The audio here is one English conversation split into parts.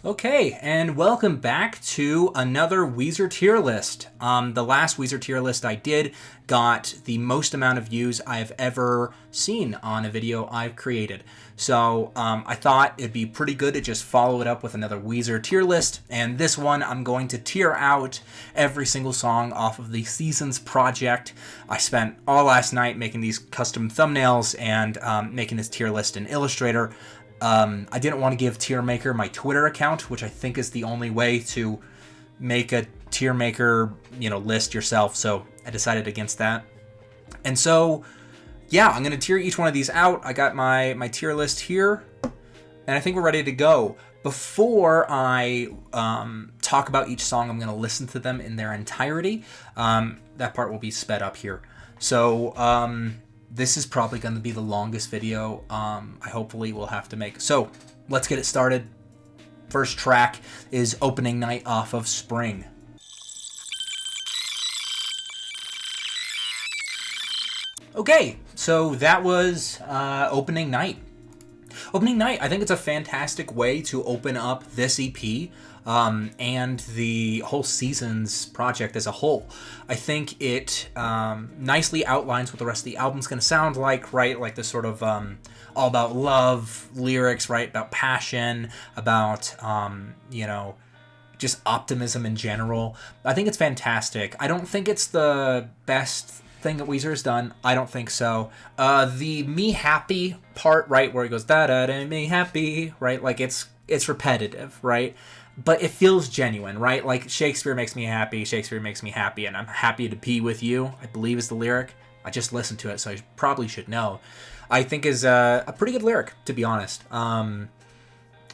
Okay, and welcome back to another Weezer tier list. The last Weezer tier list I did got the most amount of views I've ever seen on a video I've created. So I thought it'd be pretty good to just follow it up with another Weezer tier list. And this one, I'm going to tier out every single song off of the SZNZ project. I spent all last night making these custom thumbnails and making this tier list in Illustrator. I didn't want to give TierMaker my Twitter account, which I think is the only way to make a TierMaker, list yourself. So I decided against that. And so, yeah, I'm going to tier each one of these out. I got my tier list here, and I think we're ready to go. Before I talk about each song, I'm going to listen to them in their entirety. That part will be sped up here. So, this is probably going to be the longest video I hopefully will have to make. So let's get it started. First track is Opening Night off of Spring. Okay, so that was Opening Night. Opening Night, I think it's a fantastic way to open up this EP and the whole SZNZ project as a whole. I think it nicely outlines what the rest of the album's going to sound like, right? Like this sort of all about love lyrics, right? About passion, about, just optimism in general. I think it's fantastic. I don't think it's the best thing that Weezer has done. I don't think so. The me happy part, right, where it goes da da da me happy, right? Like it's repetitive, right? But it feels genuine, right? Like Shakespeare makes me happy, Shakespeare makes me happy, and I'm happy to be with you, I believe is the lyric. I just listened to it, so I probably should know. I think is a pretty good lyric, to be honest. And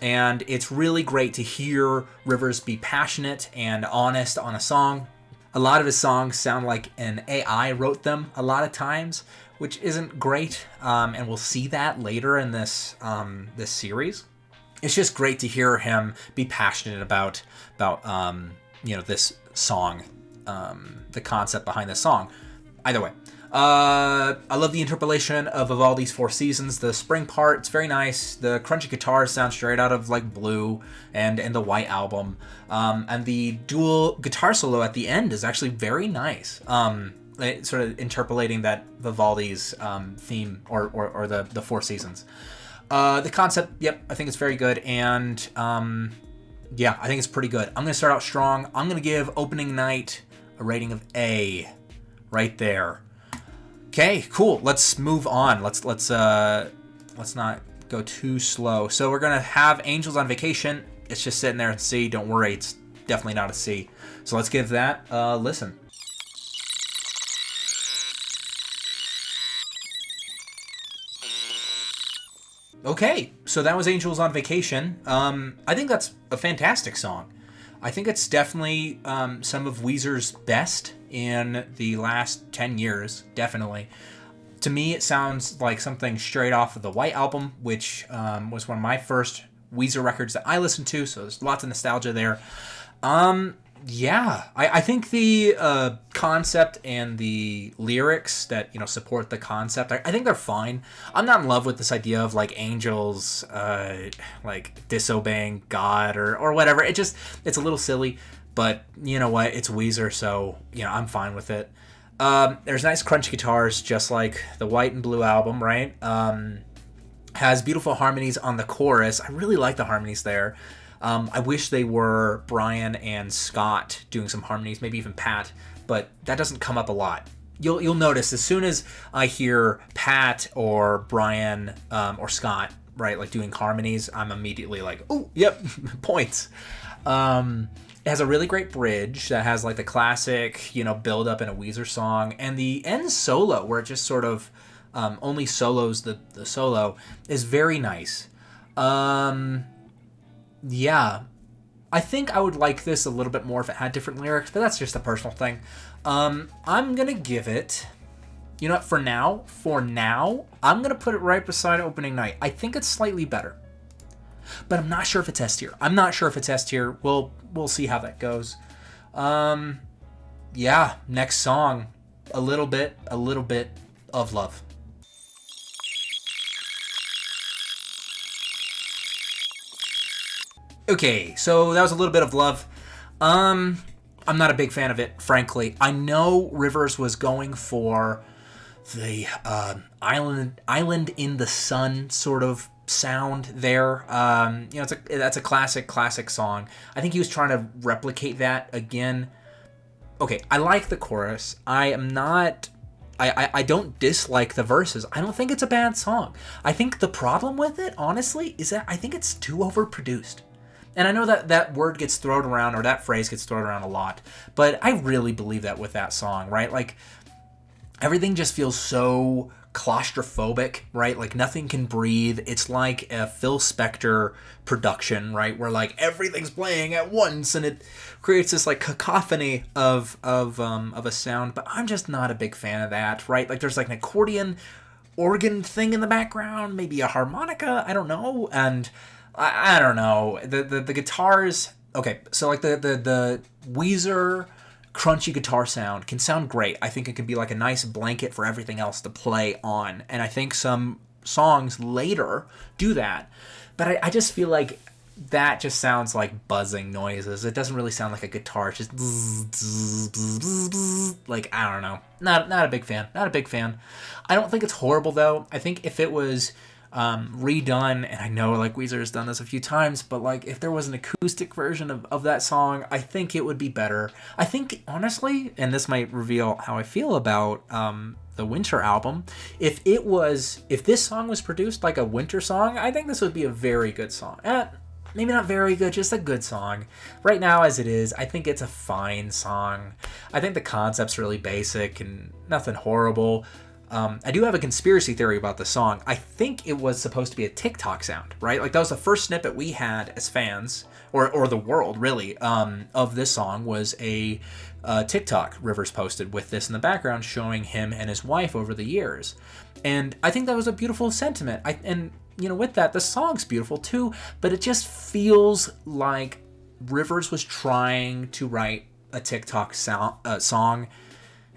it's really great to hear Rivers be passionate and honest on a song. A lot of his songs sound like an AI wrote them a lot of times, which isn't great, and we'll see that later in this this series. It's just great to hear him be passionate about this song, the concept behind this song. Either way, I love the interpolation of Vivaldi's Four Seasons. The spring part, it's very nice. The crunchy guitars sound straight out of like Blue and the White Album. And the dual guitar solo at the end is actually very nice. Sort of interpolating that Vivaldi's theme or the Four Seasons. The concept, yep, I think it's very good. And yeah, I think it's pretty good. I'm going to start out strong. I'm going to give Opening Night a rating of A right there. Okay, cool. Let's move on. Let's not go too slow. So we're gonna have Angels on Vacation. It's just sitting there in C. Don't worry, it's definitely not a C. So let's give that a listen. Okay, so that was Angels on Vacation. I think that's a fantastic song. I think it's definitely some of Weezer's best in the last 10 years, definitely. To me, it sounds like something straight off of the White Album, which was one of my first Weezer records that I listened to, so there's lots of nostalgia there. Yeah, I think the concept and the lyrics that support the concept, I think they're fine. I'm not in love with this idea of like angels like disobeying God or whatever. It's a little silly, but you know what? It's Weezer, so I'm fine with it. There's nice crunch guitars, just like the White and Blue album, right? Has beautiful harmonies on the chorus. I really like the harmonies there. I wish they were Brian and Scott doing some harmonies, maybe even Pat, but that doesn't come up a lot. You'll notice as soon as I hear Pat or Brian or Scott, right, like doing harmonies, I'm immediately like, oh, yep, points. It has a really great bridge that has like the classic, build up in a Weezer song, and the end solo where it just sort of only solos the solo is very nice. Yeah, I think I would like this a little bit more if it had different lyrics, but that's just a personal thing. I'm gonna give it, what, for now, I'm gonna put it right beside Opening Night. I think it's slightly better, but I'm not sure if it's S tier. We'll see how that goes. Yeah, next song, a little bit of love. Okay, so that was a little bit of love. I'm not a big fan of it, frankly. I know Rivers was going for the island in the sun sort of sound there. That's a classic song. I think he was trying to replicate that again. Okay, I like the chorus. I don't dislike the verses. I don't think it's a bad song. I think the problem with it, honestly, is that I think it's too overproduced. And I know that word gets thrown around, or that phrase gets thrown around a lot, but I really believe that with that song, right? Like, everything just feels so claustrophobic, right? Like, nothing can breathe. It's like a Phil Spector production, right? Where, like, everything's playing at once, and it creates this, like, cacophony of a sound, but I'm just not a big fan of that, right? Like, there's, like, an accordion organ thing in the background, maybe a harmonica, I don't know, and I don't know. The guitars, okay, so like the Weezer crunchy guitar sound can sound great. I think it can be like a nice blanket for everything else to play on. And I think some songs later do that. But I just feel like that just sounds like buzzing noises. It doesn't really sound like a guitar. It's just like, I don't know. Not a big fan. Not a big fan. I don't think it's horrible though. I think if it was redone, and I know like Weezer has done this a few times, but like if there was an acoustic version of that song, I think it would be better. I think honestly, and this might reveal how I feel about the Winter album, if this song was produced like a Winter song, I think this would be a very good song. Maybe not very good, just a good song. Right now, as it is, I think it's a fine song. I think the concept's really basic and nothing horrible. I do have a conspiracy theory about the song. I think it was supposed to be a TikTok sound, right? Like, that was the first snippet we had as fans, or the world, really, of this song was a TikTok Rivers posted with this in the background showing him and his wife over the years. And I think that was a beautiful sentiment. And with that, the song's beautiful too, but it just feels like Rivers was trying to write a TikTok song.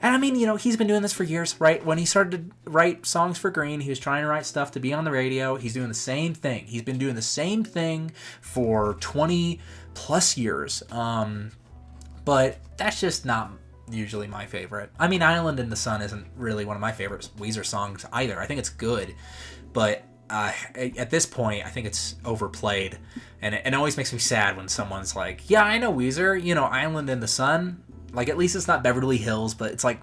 And I mean, he's been doing this for years, right? When he started to write songs for Green, he was trying to write stuff to be on the radio. He's doing the same thing. He's been doing the same thing for 20 plus years. But that's just not usually my favorite. I mean, Island in the Sun isn't really one of my favorite Weezer songs either. I think it's good, but at this point, I think it's overplayed. And it always makes me sad when someone's like, yeah, I know Weezer, Island in the Sun. Like, at least it's not Beverly Hills, but it's like,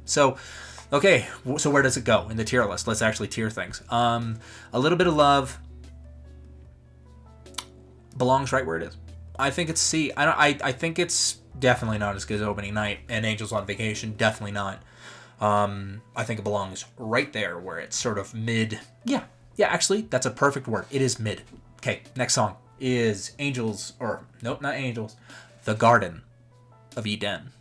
So, okay, so where does it go in the tier list? Let's actually tier things. A Little Bit of Love belongs right where it is. I think it's C. I think it's definitely not as good as Opening Night, and Angels on Vacation, definitely not. I think it belongs right there where it's sort of mid. Yeah, actually, that's a perfect word. It is mid. Okay, next song is not Angels, The Garden of Eden.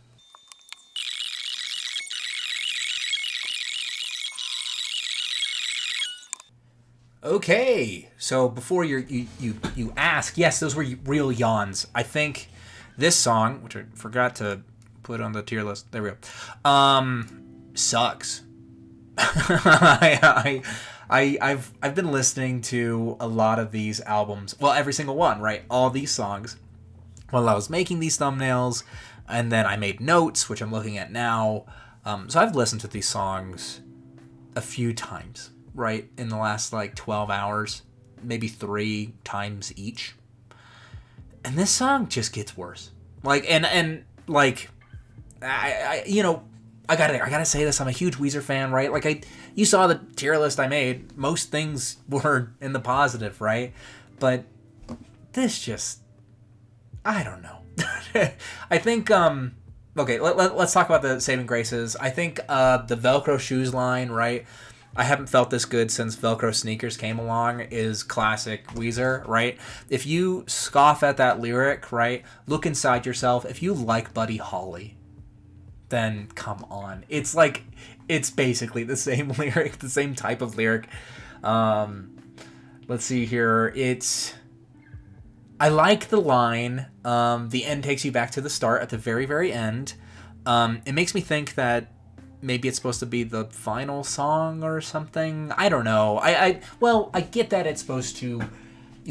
Okay, so before you ask, yes, those were real yawns. I think this song, which I forgot to put on the tier list, there we go, sucks. I've been listening to a lot of these albums. Well, every single one, right? All these songs while I was making these thumbnails, and then I made notes, which I'm looking at now. So I've listened to these songs a few times, right? In the last 12 hours, maybe 3 times each. And this song just gets worse. I gotta say this. I'm a huge Weezer fan, right? You saw the tier list I made. Most things were in the positive, right? But this just, I don't know. I think, okay, let's talk about the saving graces. I think the Velcro shoes line, right? I haven't felt this good since Velcro sneakers came along is classic Weezer, right? If you scoff at that lyric, right, look inside yourself. If you like Buddy Holly, then come on. It's basically the same lyric, the same type of lyric. Let's see here. I like the line, the end takes you back to the start at the very, very end. It makes me think that maybe it's supposed to be the final song or something. I don't know. I get that it's supposed to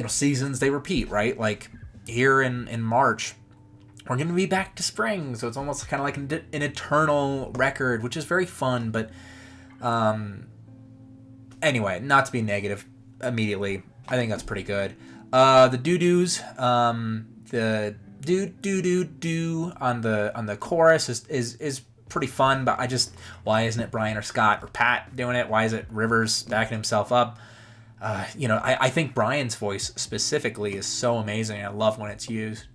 seasons, they repeat, right? Like here in March, we're going to be back to spring. So it's almost kind of like an eternal record, which is very fun. But anyway, not to be negative immediately, I think that's pretty good. The doo-doos, the do on the chorus is pretty fun, but why isn't it Brian or Scott or Pat doing it? Why is it Rivers backing himself up? I think Brian's voice specifically is so amazing. I love when it's used.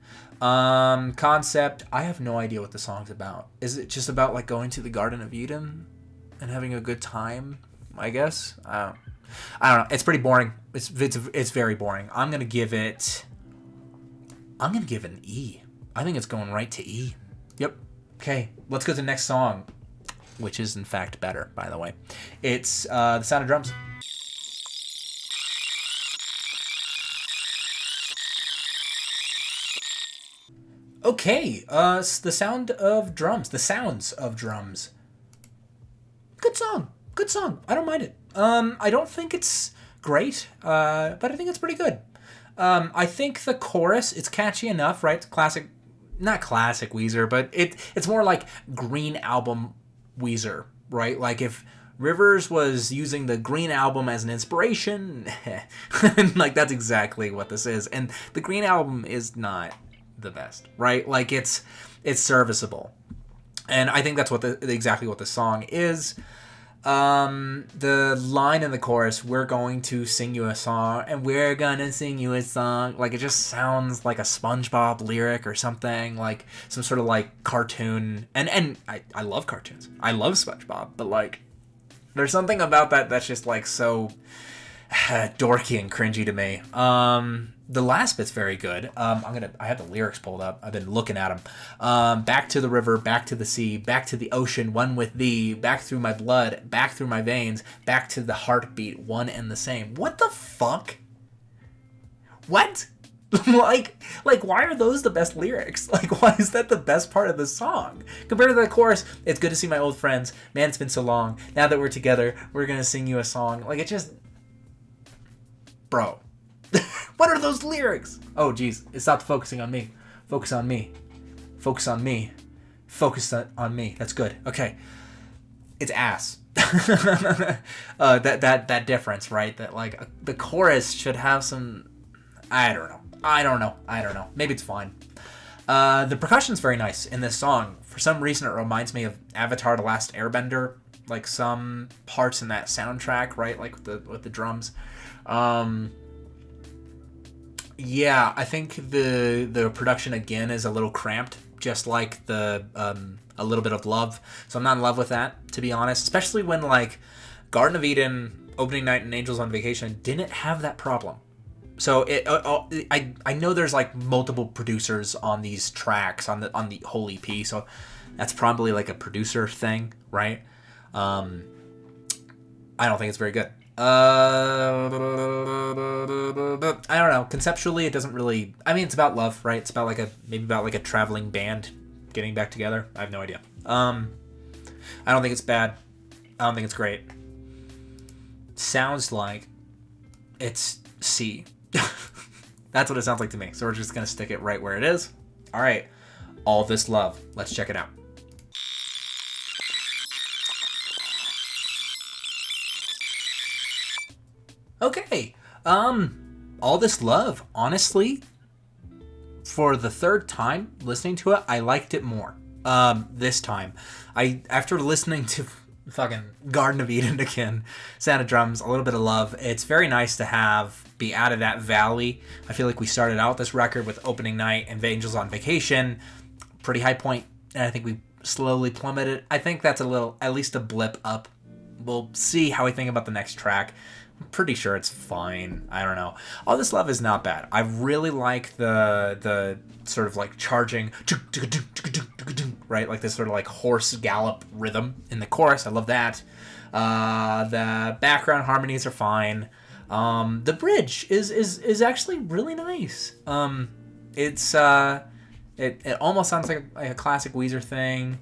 Concept, I have no idea what the song's about. Is it just about like going to the Garden of Eden and having a good time? I guess. I don't know. It's pretty boring. It's very boring. I'm gonna give it an E. I think it's going right to E. Yep. Okay, let's go to the next song, which is in fact better, by the way. It's The Sound of Drums. Okay, The Sound of Drums. The Sounds of Drums. Good song. Good song. I don't mind it. I don't think it's great, but I think it's pretty good. I think the chorus, it's catchy enough, right? It's classic, not classic Weezer, but it's more like Green Album Weezer, right? Like if Rivers was using the Green Album as an inspiration, like that's exactly what this is. And the Green Album is not the best, right? Like it's serviceable. And I think that's exactly what the song is. The line in the chorus, we're going to sing you a song, and we're gonna sing you a song, like it just sounds like a SpongeBob lyric or something, like some sort of like cartoon. And I love cartoons. I love SpongeBob, but like there's something about that's just like so dorky and cringy to me. The last bit's very good. I have the lyrics pulled up. I've been looking at them. Back to the river, back to the sea, back to the ocean, one with thee, back through my blood, back through my veins, back to the heartbeat, one and the same. What the fuck? What? like why are those the best lyrics? Like, why is that the best part of the song? Compared to the chorus, it's good to see my old friends. Man, it's been so long. Now that we're together, we're gonna sing you a song. Like, it just... Bro. What are those lyrics? Oh, geez. It stopped focusing on me. Focus on me. Focus on me. Focus on me. That's good. Okay. It's ass. That difference, right? That, like, the chorus should have some... I don't know. Maybe it's fine. The percussion's very nice in this song. For some reason, it reminds me of Avatar: The Last Airbender. Like, some parts in that soundtrack, right? Like, with the drums. Yeah, I think the production again is a little cramped, just like the A Little Bit of Love. So I'm not in love with that, to be honest. Especially when like Garden of Eden, Opening Night, and Angels on Vacation didn't have that problem. So I know there's like multiple producers on these tracks on the whole EP. So that's probably like a producer thing, right? I don't think it's very good. I don't know. Conceptually, it doesn't really... I mean, it's about love, right? It's about maybe about a traveling band getting back together. I have no idea. I don't think it's bad. I don't think it's great. Sounds like it's C. That's what it sounds like to me. So we're just gonna stick it right where it is. All right. All This Love. Let's check it out. Okay, All This Love, honestly, for the third time listening to it, I liked it more, this time. After listening to fucking Garden of Eden again, Sound of Drums, A Little Bit of Love, it's very nice to be out of that valley. I feel like we started out this record with Opening Night and Angels on Vacation, pretty high point, and I think we slowly plummeted. I think that's at least a blip up. We'll see how we think about the next track. I'm pretty sure it's fine. I don't know. All This Love is not bad. I really like the sort of like charging, right? Like this sort of like horse gallop rhythm in the chorus. I love that. The background harmonies are fine. The bridge is actually really nice. It almost sounds like a classic Weezer thing.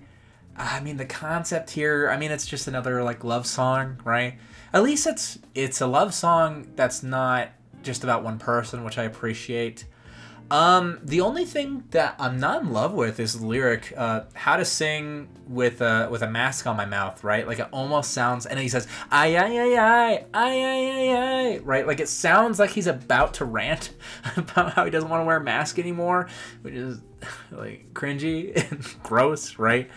I mean, the concept here, it's just another like love song, right? At least it's a love song that's not just about one person, which I appreciate. The only thing that I'm not in love with is the lyric, how to sing with a mask on my mouth, right? Like it almost sounds, and he says, ay, ay, ay, ay, ay, ay, ay, ay, right? Like it sounds like he's about to rant about how he doesn't want to wear a mask anymore, which is like cringy and gross, right?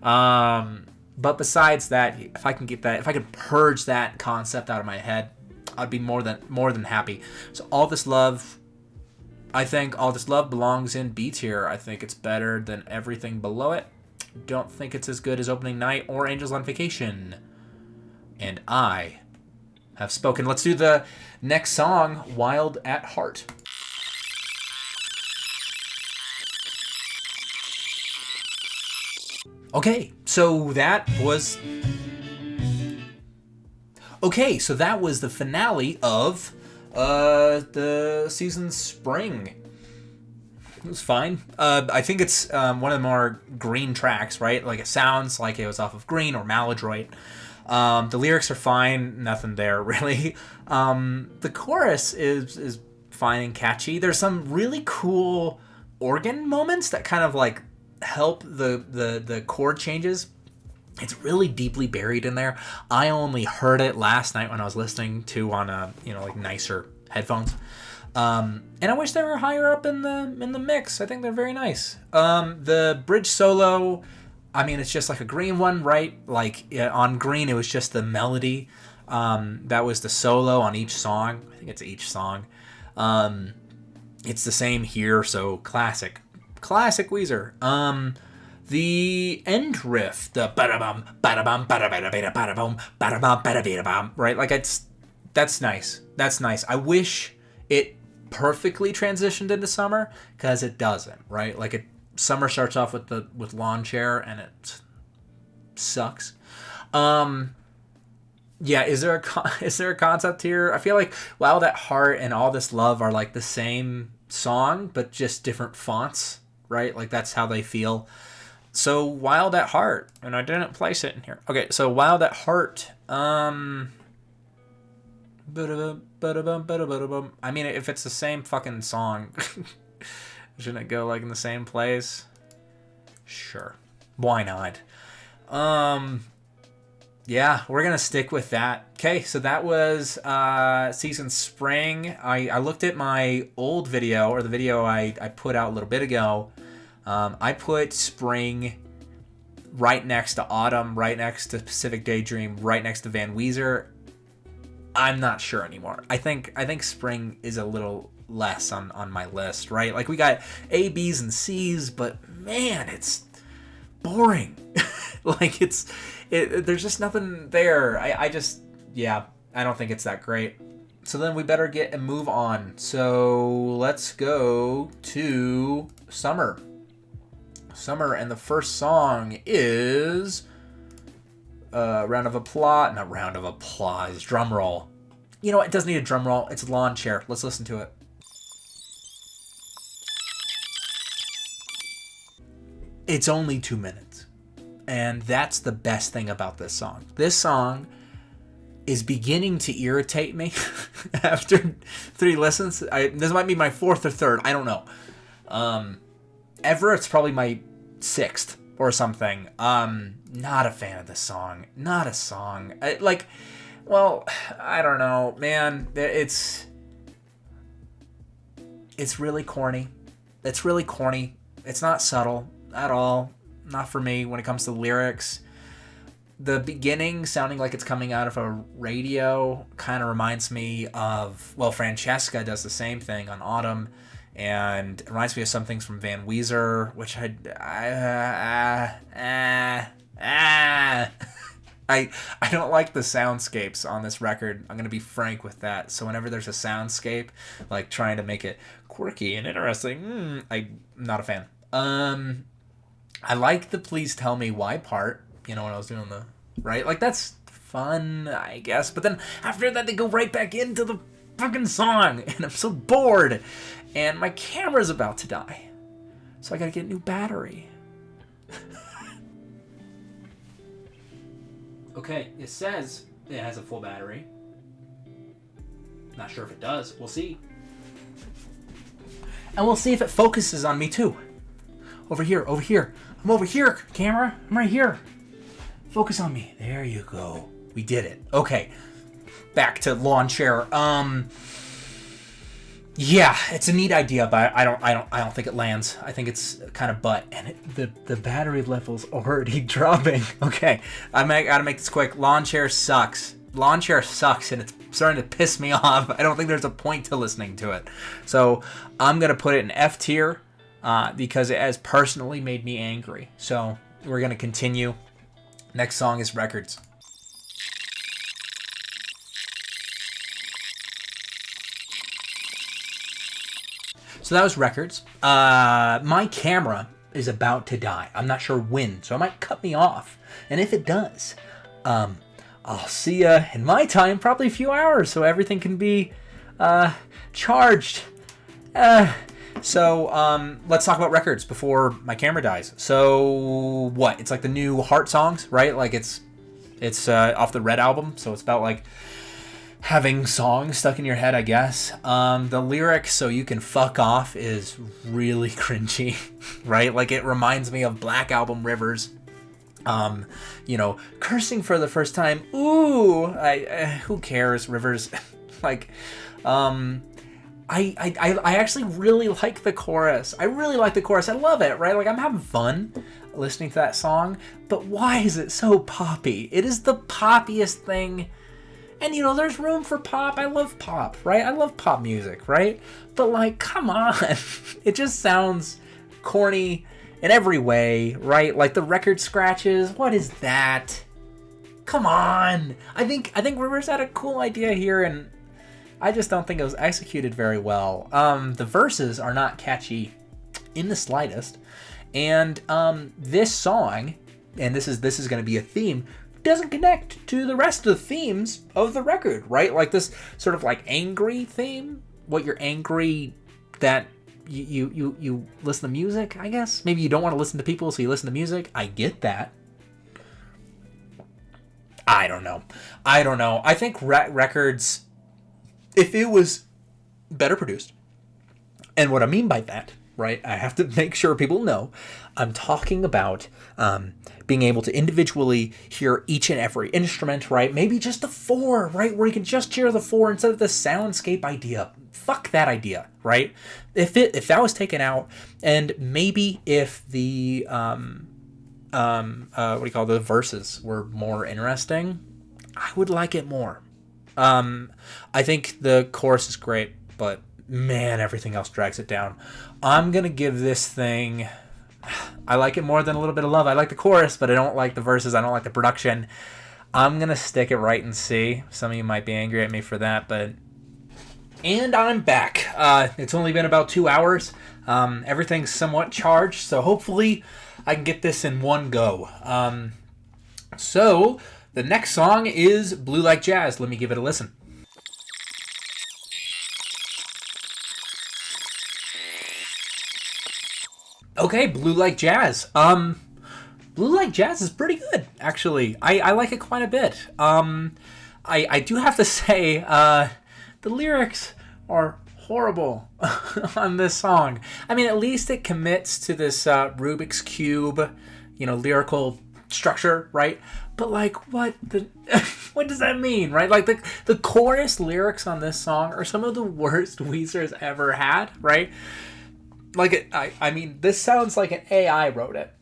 But besides that, if I can purge that concept out of my head, I'd be more than happy. So All This Love, I think All This Love belongs in B tier. I think it's better than everything below it. Don't think it's as good as Opening Night or Angels on Vacation. And I have spoken. Let's do the next song, Wild at Heart. Okay, so that was the finale of the season Spring. It was fine. I think it's one of the more green tracks, right? Like it sounds like it was off of Green or Maladroit. The lyrics are fine, nothing there really. The chorus is fine and catchy. There's some really cool organ moments that kind of like help the chord changes. It's really deeply buried in there. I only heard it last night when I was listening to on like nicer headphones. And I wish they were higher up in the mix. I think they're very nice. The bridge solo, I mean, it's just like a Green one, right? Like on Green, it was just the melody. That was the solo on each song. I think it's each song. It's the same here, so classic Weezer. The end riff, the ba-da-bum, ba-da-bum, ba-da-ba-da-ba-da-bum, ba-da-bum, ba-da-ba-da-bum, right? Like that's nice. That's nice. I wish it perfectly transitioned into summer, because it doesn't, right? Like summer starts off with Lawn Chair and it sucks. Yeah, is there a concept here? I feel like Wild at Heart and All This Love are like the same song, but just different fonts, right? Like that's how they feel. So Wild at Heart, and I didn't place it in here. Okay, so Wild at Heart. I mean, if it's the same fucking song, shouldn't it go like in the same place? Sure, why not? Yeah, we're gonna stick with that. Okay, so that was season Spring. I looked at my old video, or the video I put out a little bit ago. I put Spring right next to Autumn, right next to Pacific Daydream, right next to Van Weezer. I'm not sure anymore. I think Spring is a little less on my list, right? Like we got A, B's, and C's, but man, it's boring. Like there's just nothing there. I don't think it's that great. So then we better get and move on. So let's go to Summer. And the first song is Round of Applause. Not Round of Applause. Drum roll. You know what? It doesn't need a drum roll. It's Lawn Chair. Let's listen to it. It's only 2 minutes. And that's the best thing about this song. This song is beginning to irritate me after 3 listens. This might be my 4th or 3rd. I don't know. Ever, it's probably my 6th or something. Not a fan of this song. Not a song. I don't know, man. It's really corny. It's really corny. It's not subtle at all. Not for me when it comes to lyrics. The beginning sounding like it's coming out of a radio kind of reminds me of, well, Francesca does the same thing on Autumn, and it reminds me of some things from Van Weezer, which I don't like the soundscapes on this record. I'm going to be frank with that. So whenever there's a soundscape, like trying to make it quirky and interesting, I'm not a fan. I like the Please Tell Me Why part, when I was doing the, right? Like, that's fun, I guess. But then after that, they go right back into the fucking song, and I'm so bored. And my camera's about to die. So I gotta get a new battery. Okay, it says it has a full battery. Not sure if it does. We'll see. And we'll see if it focuses on me too. Over here, over here. I'm over here, camera. I'm right here. Focus on me. There you go. We did it. Okay. Back to lawn chair. Yeah, it's a neat idea, but I don't think it lands. I think it's kind of butt, and the battery level's already dropping. Okay, gotta make this quick. Lawn chair sucks. Lawn chair sucks, and it's starting to piss me off. I don't think there's a point to listening to it. So I'm gonna put it in F tier because it has personally made me angry. So we're gonna continue. Next song is Records. So that was Records. My camera is about to die. I'm not sure when, so it might cut me off. And if it does, I'll see ya in my time, probably a few hours, so everything can be charged. So let's talk about Records before my camera dies. So what? It's like the new Heart songs, right? Like it's off the Red album, so it's about like having songs stuck in your head, I guess. The lyrics, "So you can fuck off," is really cringy, right? Like it reminds me of Black Album Rivers. Cursing for the first time. Ooh, who cares, Rivers? Like, I actually really like the chorus. I really like the chorus. I love it, right? Like I'm having fun listening to that song. But why is it so poppy? It is the poppiest thing. And, there's room for pop. I love pop, right? I love pop music, right? But, like, come on. It just sounds corny in every way, right? Like, the record scratches. What is that? Come on. I think Rivers had a cool idea here, and I just don't think it was executed very well. The verses are not catchy in the slightest. And this song, and this is going to be a theme, doesn't connect to the rest of the themes of the record, right? Like this sort of like angry theme. What you're angry that you listen to music, I guess. Maybe you don't want to listen to people, so you listen to music. I get that. I don't know. I think Records, if it was better produced, and what I mean by that, right? I have to make sure people know I'm talking about being able to individually hear each and every instrument, right? Maybe just the four, right? Where you can just hear the four instead of the soundscape idea. Fuck that idea, right? If that was taken out, and maybe if the the verses were more interesting, I would like it more. I think the chorus is great, but man, everything else drags it down. I'm gonna give this thing, I like it more than A Little Bit of Love. I like the chorus, but I don't like the verses. I don't like the production. I'm gonna stick it right in C. Some of you might be angry at me for that, and I'm back. It's only been about 2 hours. Everything's somewhat charged, so hopefully I can get this in one go. So the next song is Blue Like Jazz. Let me give it a listen. Okay, Blue Like Jazz. Blue Like Jazz is pretty good, actually. I like it quite a bit. I do have to say, the lyrics are horrible on this song. I mean, at least it commits to this Rubik's Cube, lyrical structure, right? But like, what does that mean, right? Like the chorus lyrics on this song are some of the worst Weezer's ever had, right? Like, I mean, this sounds like an AI wrote it,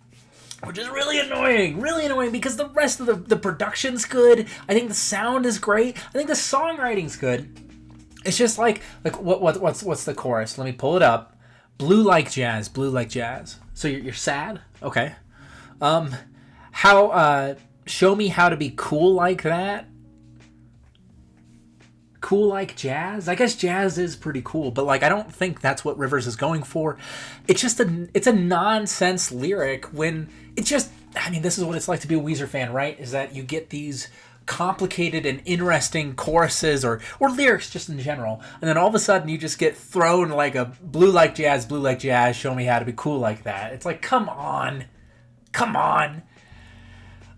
which is really annoying because the rest of the production's good. I think the sound is great. I think the songwriting's good. It's just like what's the chorus? Let me pull it up. Blue like jazz, blue like jazz. So you're sad? Okay. Show me how to be cool like that. Cool like jazz? I guess jazz is pretty cool, but like I don't think that's what Rivers is going for. It's just it's a nonsense lyric when it's just, I mean, this is what it's like to be a Weezer fan, right? Is that you get these complicated and interesting choruses or lyrics just in general, and then all of a sudden you just get thrown like a blue like jazz, show me how to be cool like that. It's like, come on.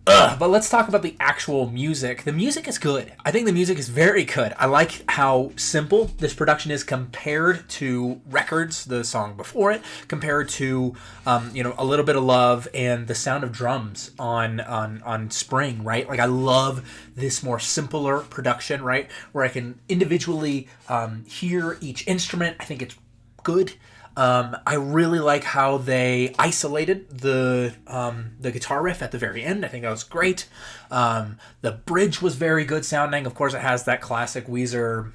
But let's talk about the actual music. The music is good. I think the music is very good. I like how simple this production is compared to Records, the song before it, compared to A Little Bit of Love and the sound of drums on Spring, right? Like I love this more simpler production, right? Where I can individually hear each instrument. I think it's good. I really like how they isolated the guitar riff at the very end. I think that was great. The bridge was very good sounding. Of course, it has that classic Weezer,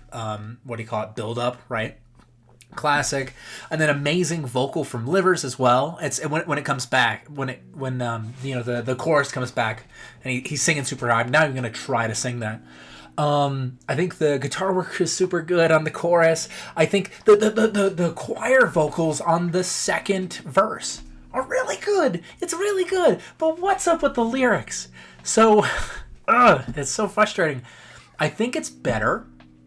build up, right? Classic, and then amazing vocal from Livers as well. It's when it comes back, when the chorus comes back, and he's singing super high. I'm not even gonna try to sing that. I think the guitar work is super good on the chorus. I think the choir vocals on the second verse are really good. It's really good. But what's up with the lyrics? So, it's so frustrating. I think it's better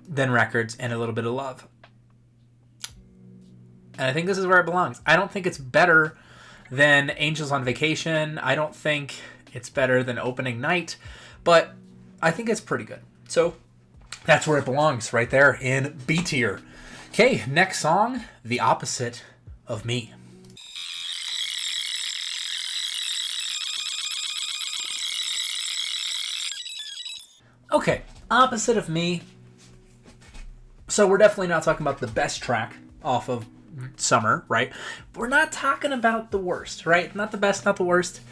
than Records and A Little Bit of Love. And I think this is where it belongs. I don't think it's better than Angels on Vacation. I don't think it's better than Opening Night. But I think it's pretty good. So that's where it belongs, right there in B tier. Okay, next song, The Opposite of Me. Okay, Opposite of Me. So we're definitely not talking about the best track off of Summer, right? We're not talking about the worst, right? Not the best, not the worst.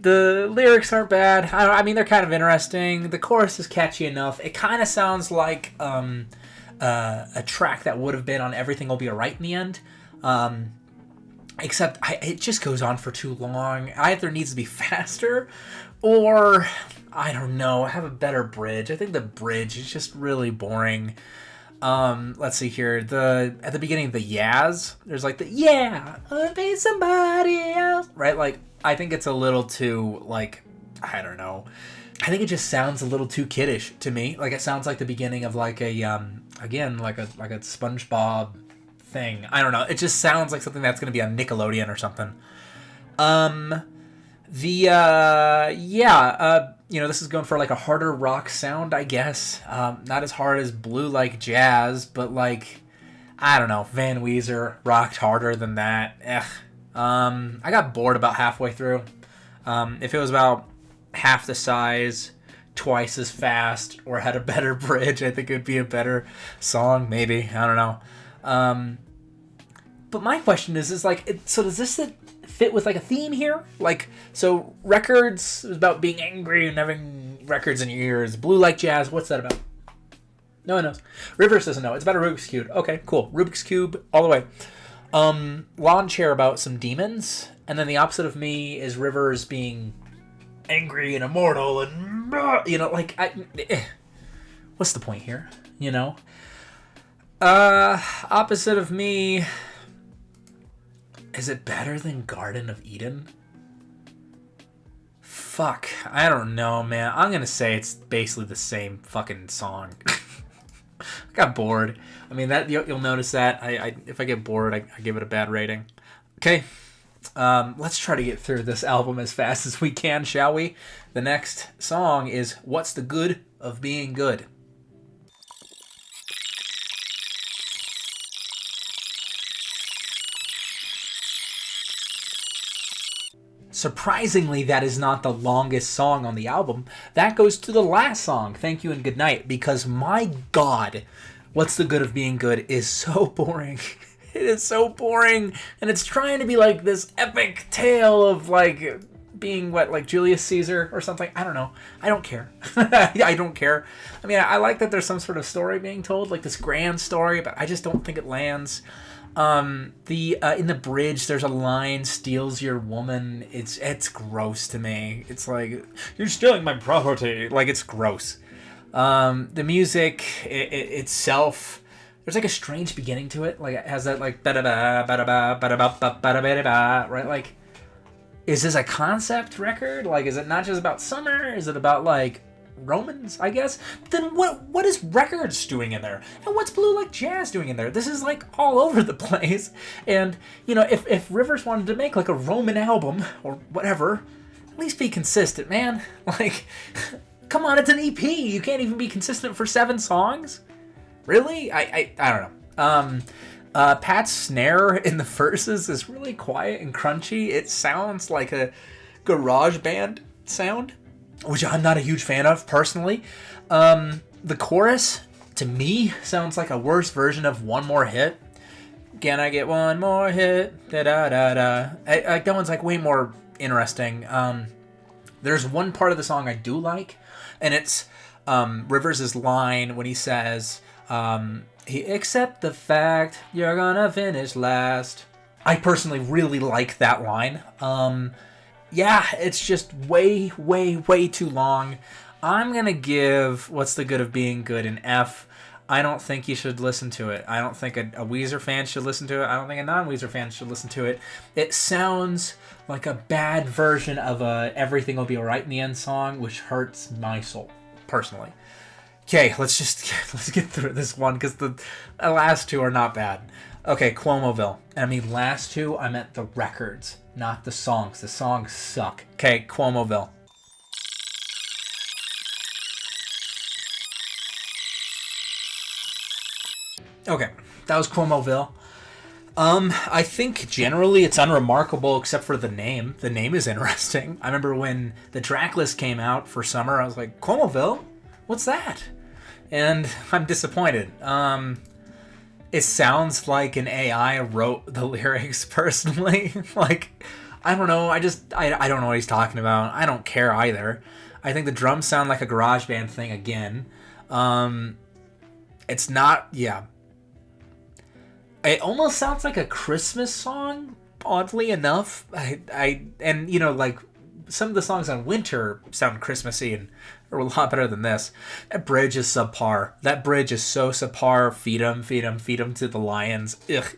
The lyrics aren't bad. I mean, they're kind of interesting. The chorus is catchy enough. It kind of sounds like a track that would have been on Everything Will Be Alright in the end. Except it just goes on for too long. Either needs to be faster or, I don't know, have a better bridge. I think the bridge is just really boring. Let's see here. At the beginning of the Yaz, there's like the I wanna be somebody else, right? Like, I think it's a little too, like, I don't know. I think it just sounds a little too kiddish to me. Like, it sounds like the beginning of like a like a SpongeBob thing. I don't know. It just sounds like something that's gonna be on Nickelodeon or something. This is going for like a harder rock sound, I guess. Not as hard as Blue Like Jazz, but like, I don't know, Van Weezer rocked harder than that. I got bored about halfway through. If it was about half the size, twice as fast, or had a better bridge, I think it would be a better song, maybe. I don't know. But my question is like, so does this fit with like a theme here? Like, so Records is about being angry and having records in your ears. Blue Like Jazz, what's that about? No one knows. Rivers doesn't know. It's about a Rubik's Cube. Okay, cool. Rubik's Cube all the way. Lawn Chair about some demons, and then The Opposite of Me is Rivers being angry and immortal and what's the point here? Opposite of Me, is it better than Garden of Eden? Fuck, I don't know, man. I'm gonna say it's basically the same fucking song. I got bored. I mean, that you'll notice that. If I get bored, I give it a bad rating. Okay, let's try to get through this album as fast as we can, shall we? The next song is What's the Good of Being Good? Surprisingly, that is not the longest song on the album. That goes to the last song, Thank You and Good Night, because my God, What's the Good of Being Good is so boring. It is so boring, and it's trying to be like this epic tale of like being like Julius Caesar or something. I don't know. I don't care. I don't care. I mean, I like that there's some sort of story being told, like this grand story, but I just don't think it lands. In the bridge, there's a line, steals your woman. It's gross to me. It's like, you're stealing my property. Like, it's gross. The music itself, there's like a strange beginning to it. Like, it has that like ba-da-ba, ba-da-ba, ba-da-ba, ba-da-ba, ba-da-ba, right? Like, is this a concept record? Like, is it not just about summer? Is it about like Romans, I guess? Then what is Records doing in there? And what's Blue Like Jazz doing in there? This is like all over the place. And if Rivers wanted to make like a Roman album or whatever, least be consistent, man. Like, come on, it's an EP. You can't even be consistent for 7 songs? Really? I don't know. Pat's snare in the verses is really quiet and crunchy. It sounds like a garage band sound, which I'm not a huge fan of personally. The chorus, to me, sounds like a worse version of One More Hit. Can I get one more hit? Da da da da. That one's like way more interesting. There's one part of the song I do like, and it's Rivers' line when he says, he accept the fact you're gonna finish last. I personally really like that line. Yeah, it's just way, way, way too long. I'm gonna give What's the Good of Being Good an F. I don't think you should listen to it. I don't think a Weezer fan should listen to it. I don't think a non-Weezer fan should listen to it. It sounds like a bad version of a Everything Will Be Alright in the End song, which hurts my soul, personally. Okay, let's get through this one, because the last 2 are not bad. Okay, Cuomoville. And I mean last 2, I meant the records, not the songs. The songs suck. Okay, Cuomoville. Okay, that was Cuomoville. I think generally it's unremarkable except for the name. The name is interesting. I remember when the track list came out for summer, I was like, Cuomoville? What's that? And I'm disappointed. It sounds like an AI wrote the lyrics personally. Like, I don't know. I don't know what he's talking about. I don't care either. I think the drums sound like a garage band thing again. It's not, yeah. It almost sounds like a Christmas song, oddly enough. And you know, like, some of the songs on Winter sound Christmassy and are a lot better than this. That bridge is subpar. That bridge is so subpar. Feed 'em to the lions. Ugh.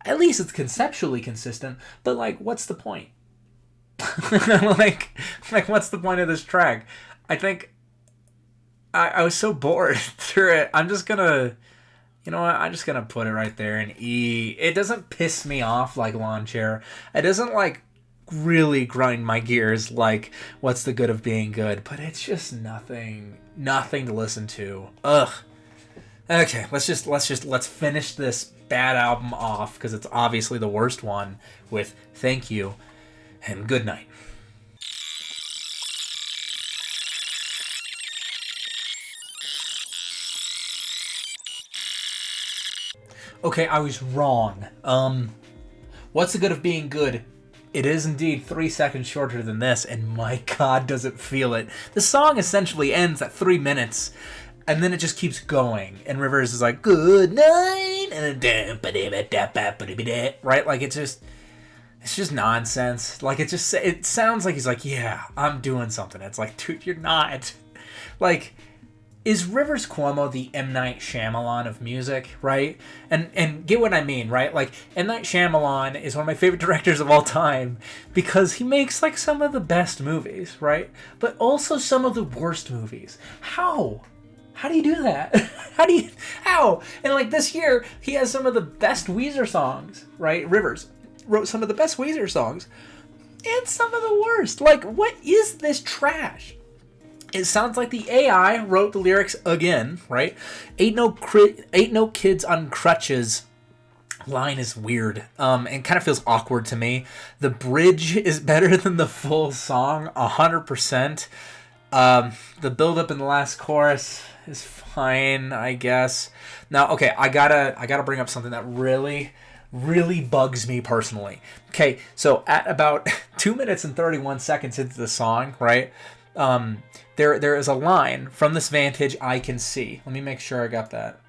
At least it's conceptually consistent, but like, what's the point? like, what's the point of this track? I think I was so bored through it. I'm just gonna, you know what? I'm just gonna put it right there in E. It doesn't piss me off like Lawn Chair. It doesn't like really grind my gears like What's the Good of Being Good, but it's just nothing to listen to. Ugh. Okay, let's finish this bad album off, because it's obviously the worst one, with Thank You and Good Night. Okay, I was wrong. What's the Good of Being Good? It is indeed 3 seconds shorter than this, and my god, does it feel it. The song essentially ends at 3 minutes, and then it just keeps going, and Rivers is like, good night, and then, right? Like, it's just nonsense. Like, it sounds like he's like, yeah, I'm doing something. It's like, dude, you're not. Like, is Rivers Cuomo the M. Night Shyamalan of music, right? And get what I mean, right? Like, M. Night Shyamalan is one of my favorite directors of all time because he makes, like, some of the best movies, right? But also some of the worst movies. How? How do you do that? How? And, like, this year, he has some of the best Weezer songs, right? Rivers wrote some of the best Weezer songs and some of the worst. Like, what is this trash? It sounds like the AI wrote the lyrics again, right? Ain't no kids on crutches line is weird, and kind of feels awkward to me. The bridge is better than the full song, 100%. The build-up in the last chorus is fine, I guess. Now, okay, I gotta bring up something that really bugs me personally. Okay, so at about 2 minutes and 31 seconds into the song, right? There is a line, from this vantage I can see. Let me make sure I got that.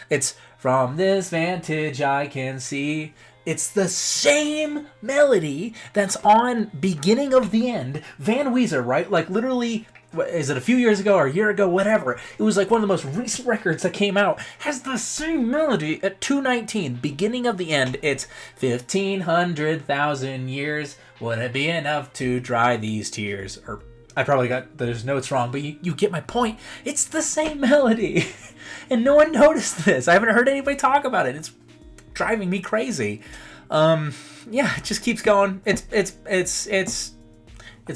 It's, from this vantage I can see. It's the same melody that's on Beginning of the End. Van Weezer, right? Like, literally, is it a few years ago or a year ago? Whatever. It was like one of the most recent records that came out. Has the same melody at 2:19. Beginning of the End. It's 1,500,000 years. Would it be enough to dry these tears? Or I probably got those notes wrong, but you get my point. It's the same melody. And no one noticed this. I haven't heard anybody talk about it. It's driving me crazy. Yeah, it just keeps going. It's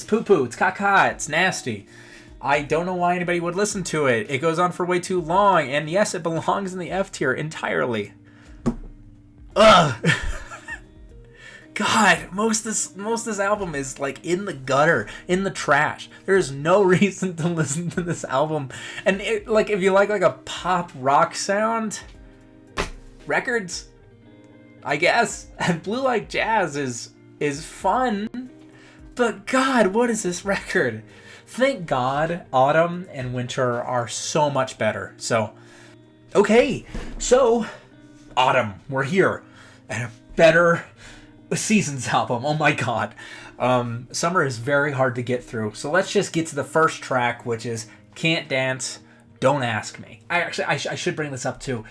poo-poo, it's caca, it's nasty. I don't know why anybody would listen to it. It goes on for way too long, and yes, it belongs in the F tier entirely. Ugh. God, most of this album is like in the gutter, in the trash. There's no reason to listen to this album. And it, like, if you like a pop rock sound, records, I guess. And Blue Like Jazz is fun, but God, what is this record? Thank God Autumn and Winter are so much better. So, okay, so Autumn, we're here, and a better Seasons album. Oh my God. Summer is very hard to get through. So let's just get to the first track, which is Can't Dance, Don't Ask Me. I should bring this up too.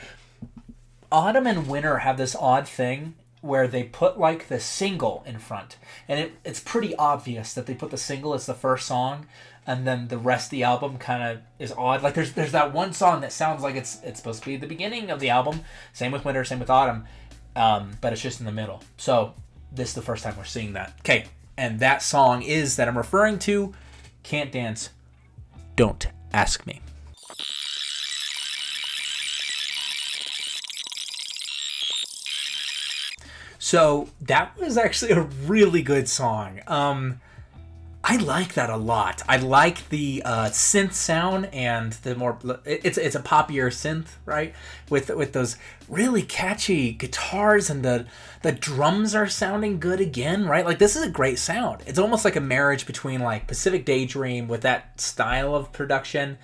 Autumn and Winter have this odd thing where they put like the single in front. And it's pretty obvious that they put the single as the first song, and then the rest of the album kind of is odd. Like there's that one song that sounds like it's supposed to be the beginning of the album. Same with Winter, same with Autumn. But it's just in the middle. So this is the first time we're seeing that. Okay, and that song is that I'm referring to, Can't Dance, Don't Ask Me. So that was actually a really good song. I like that a lot. I like the synth sound and the more it's a poppier synth, right? With those really catchy guitars, and the drums are sounding good again, right? Like this is a great sound. It's almost like a marriage between like Pacific Daydream with that style of production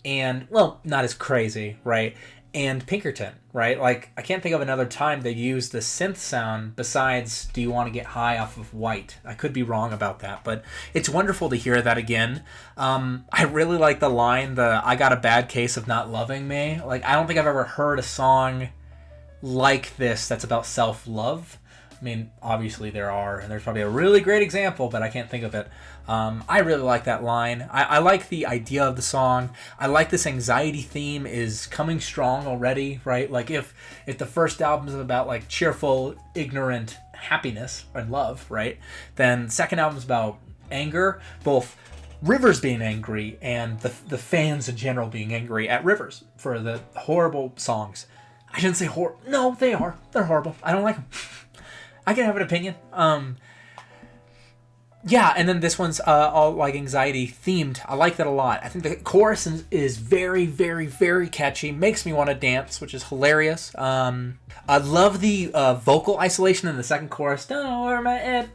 and, well, not as crazy, right? And Pinkerton, right? Like, I can't think of another time they used the synth sound besides Do You Want to Get High off of White. I could be wrong about that, but it's wonderful to hear that again. I really like the line, I got a bad case of not loving me. Like, I don't think I've ever heard a song like this that's about self-love. I mean, obviously there are, and there's probably a really great example, but I can't think of it. I really like that line. I like the idea of the song. I like this anxiety theme is coming strong already, right? Like if the first album is about like cheerful, ignorant happiness and love, right? Then second album is about anger, both Rivers being angry and the fans in general being angry at Rivers for the horrible songs. I shouldn't say horrible. No, they are. They're horrible. I don't like them. I can have an opinion. Yeah, and then this one's all like anxiety themed. I like that a lot. I think the chorus is very, very, very catchy. Makes me want to dance, which is hilarious. I love the vocal isolation in the second chorus. Don't worry my head.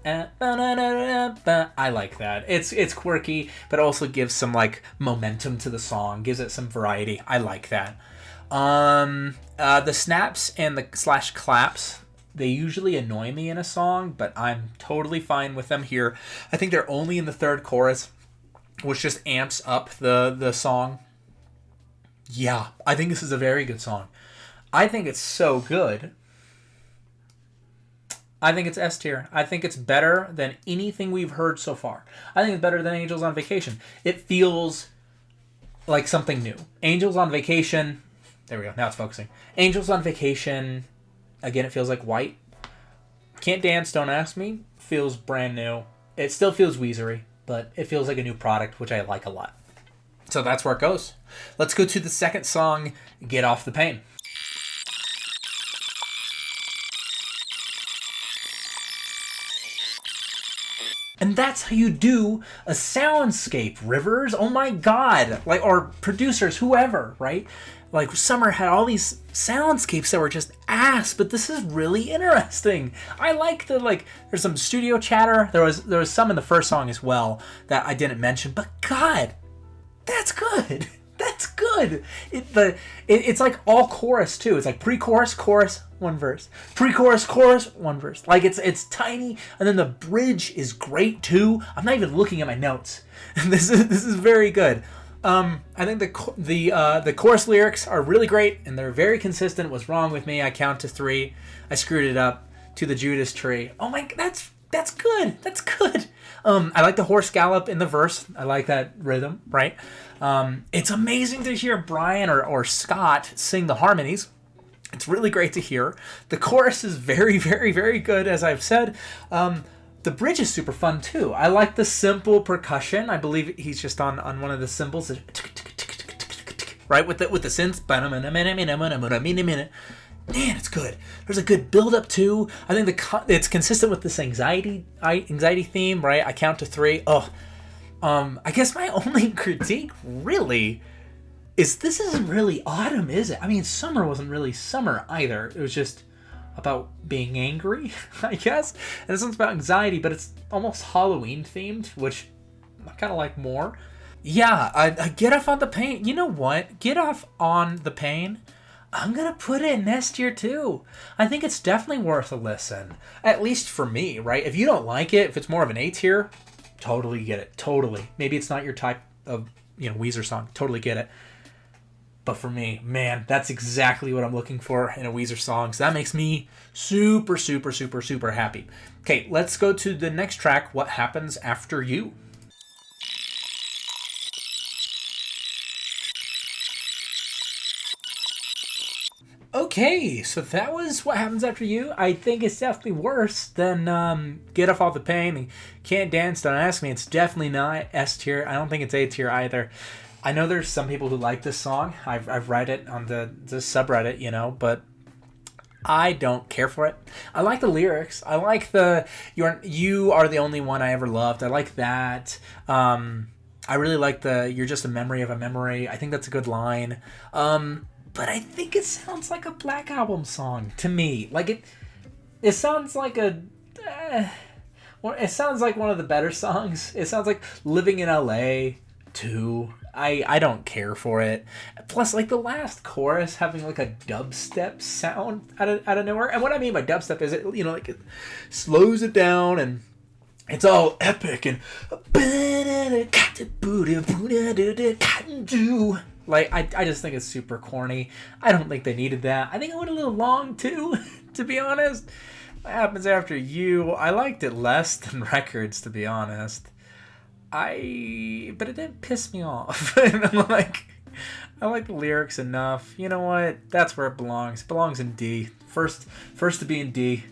I like that. It's quirky, but also gives some like momentum to the song. Gives it some variety. I like that. The snaps and the / claps, they usually annoy me in a song, but I'm totally fine with them here. I think they're only in the third chorus, which just amps up the song. Yeah, I think this is a very good song. I think it's so good. I think it's S tier. I think it's better than anything we've heard so far. I think it's better than Angels on Vacation. It feels like something new. Angels on Vacation... There we go. Now it's focusing. Angels on Vacation... Again, it feels like White. Can't Dance, Don't Ask Me feels brand new. It still feels Weezery, but it feels like a new product, which I like a lot. So that's where it goes. Let's go to the second song, Get Off the Pain. And that's how you do a soundscape, Rivers. Oh my God. Like, or producers, whoever, right? Like, Summer had all these soundscapes that were just ass, but this is really interesting. I like the, like, there's some studio chatter. There was some in the first song as well that I didn't mention, but God, that's good. That's good. It's like all chorus too. It's like pre-chorus, chorus, one verse. Pre-chorus, chorus, one verse. Like it's tiny, and then the bridge is great too. I'm not even looking at my notes. This is very good. I think the chorus lyrics are really great, and they're very consistent. What's wrong with me? I count to 3. I screwed it up. To the Judas tree. Oh my, that's good. That's good. I like the horse gallop in the verse. I like that rhythm, right? It's amazing to hear Brian or Scott sing the harmonies. It's really great to hear. The chorus is very, very, very good, as I've said. The bridge is super fun too. I like the simple percussion. I believe he's just on one of the cymbals, right, with the synth. Man, it's good. There's a good build up too. I think it's consistent with this anxiety theme, right? I count to 3. I guess my only critique really is this isn't really autumn, is it? I mean, summer wasn't really summer either. It was just about being angry, I guess. And this one's about anxiety, but it's almost Halloween themed, which I kind of like more. Yeah, I Get Off on the Pain. You know what? Get Off on the Pain, I'm going to put it in S tier too. I think it's definitely worth a listen. At least for me, right? If you don't like it, if it's more of an A tier, totally get it. Totally. Maybe it's not your type of, Weezer song. Totally get it. But for me, man, that's exactly what I'm looking for in a Weezer song. So that makes me super, super, super, super happy. Okay, let's go to the next track, What Happens After You. Okay, so that was What Happens After You. I think it's definitely worse than Get Off All the Pain and Can't Dance, Don't Ask Me. It's definitely not S tier. I don't think it's A tier either. I know there's some people who like this song. I've read it on the subreddit, but I don't care for it. I like the lyrics. I like you are the only one I ever loved. I like that. I really like you're just a memory of a memory. I think that's a good line. But I think it sounds like a Black Album song to me. Like it sounds like it sounds like one of the better songs. It sounds like Living in LA too. I don't care for it. Plus, like the last chorus having like a dubstep sound out of nowhere. And what I mean by dubstep is it slows it down and it's all epic and like I just think it's super corny. I don't think they needed that. I think it went a little long too, to be honest. What Happens After You? I liked it less than Records, to be honest. But it didn't piss me off. I like the lyrics enough. You know what? That's where it belongs. It belongs in D. First to be in D.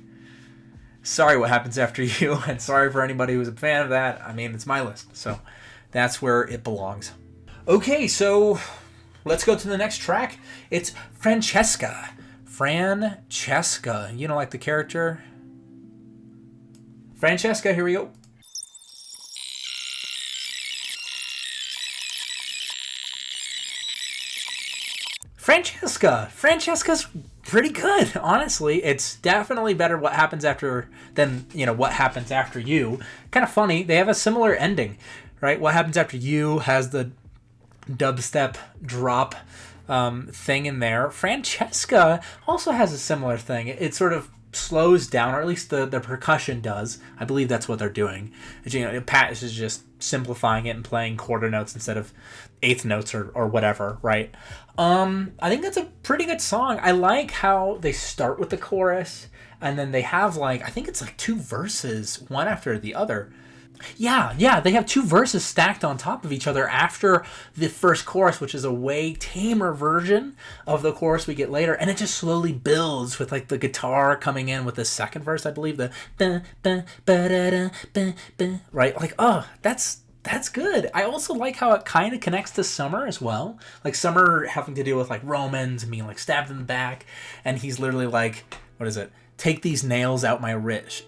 Sorry, What Happens After You, and sorry for anybody who's a fan of that. I mean, it's my list, so that's where it belongs. Okay, so let's go to the next track. It's Francesca. Francesca. You don't like the character? Francesca, here we go. Francesca's pretty good, honestly. It's definitely better What Happens After than What Happens After You. Kind of funny. They have a similar ending, right? What Happens After You has the dubstep drop thing in there. Francesca also has a similar thing. It sort of slows down, or at least the percussion does. I believe that's what they're doing. Pat is just simplifying it and playing quarter notes instead of eighth notes or whatever, right? I think that's a pretty good song. I like how they start with the chorus and then they have I think it's 2 verses, one after the other. Yeah, they have 2 verses stacked on top of each other after the first chorus, which is a way tamer version of the chorus we get later, and it just slowly builds with the guitar coming in with the second verse, I believe, the right? That's good. I also like how it kind of connects to Summer as well. Summer having to deal with Romans and being stabbed in the back, and he's literally what is it? Take these nails out my wrist.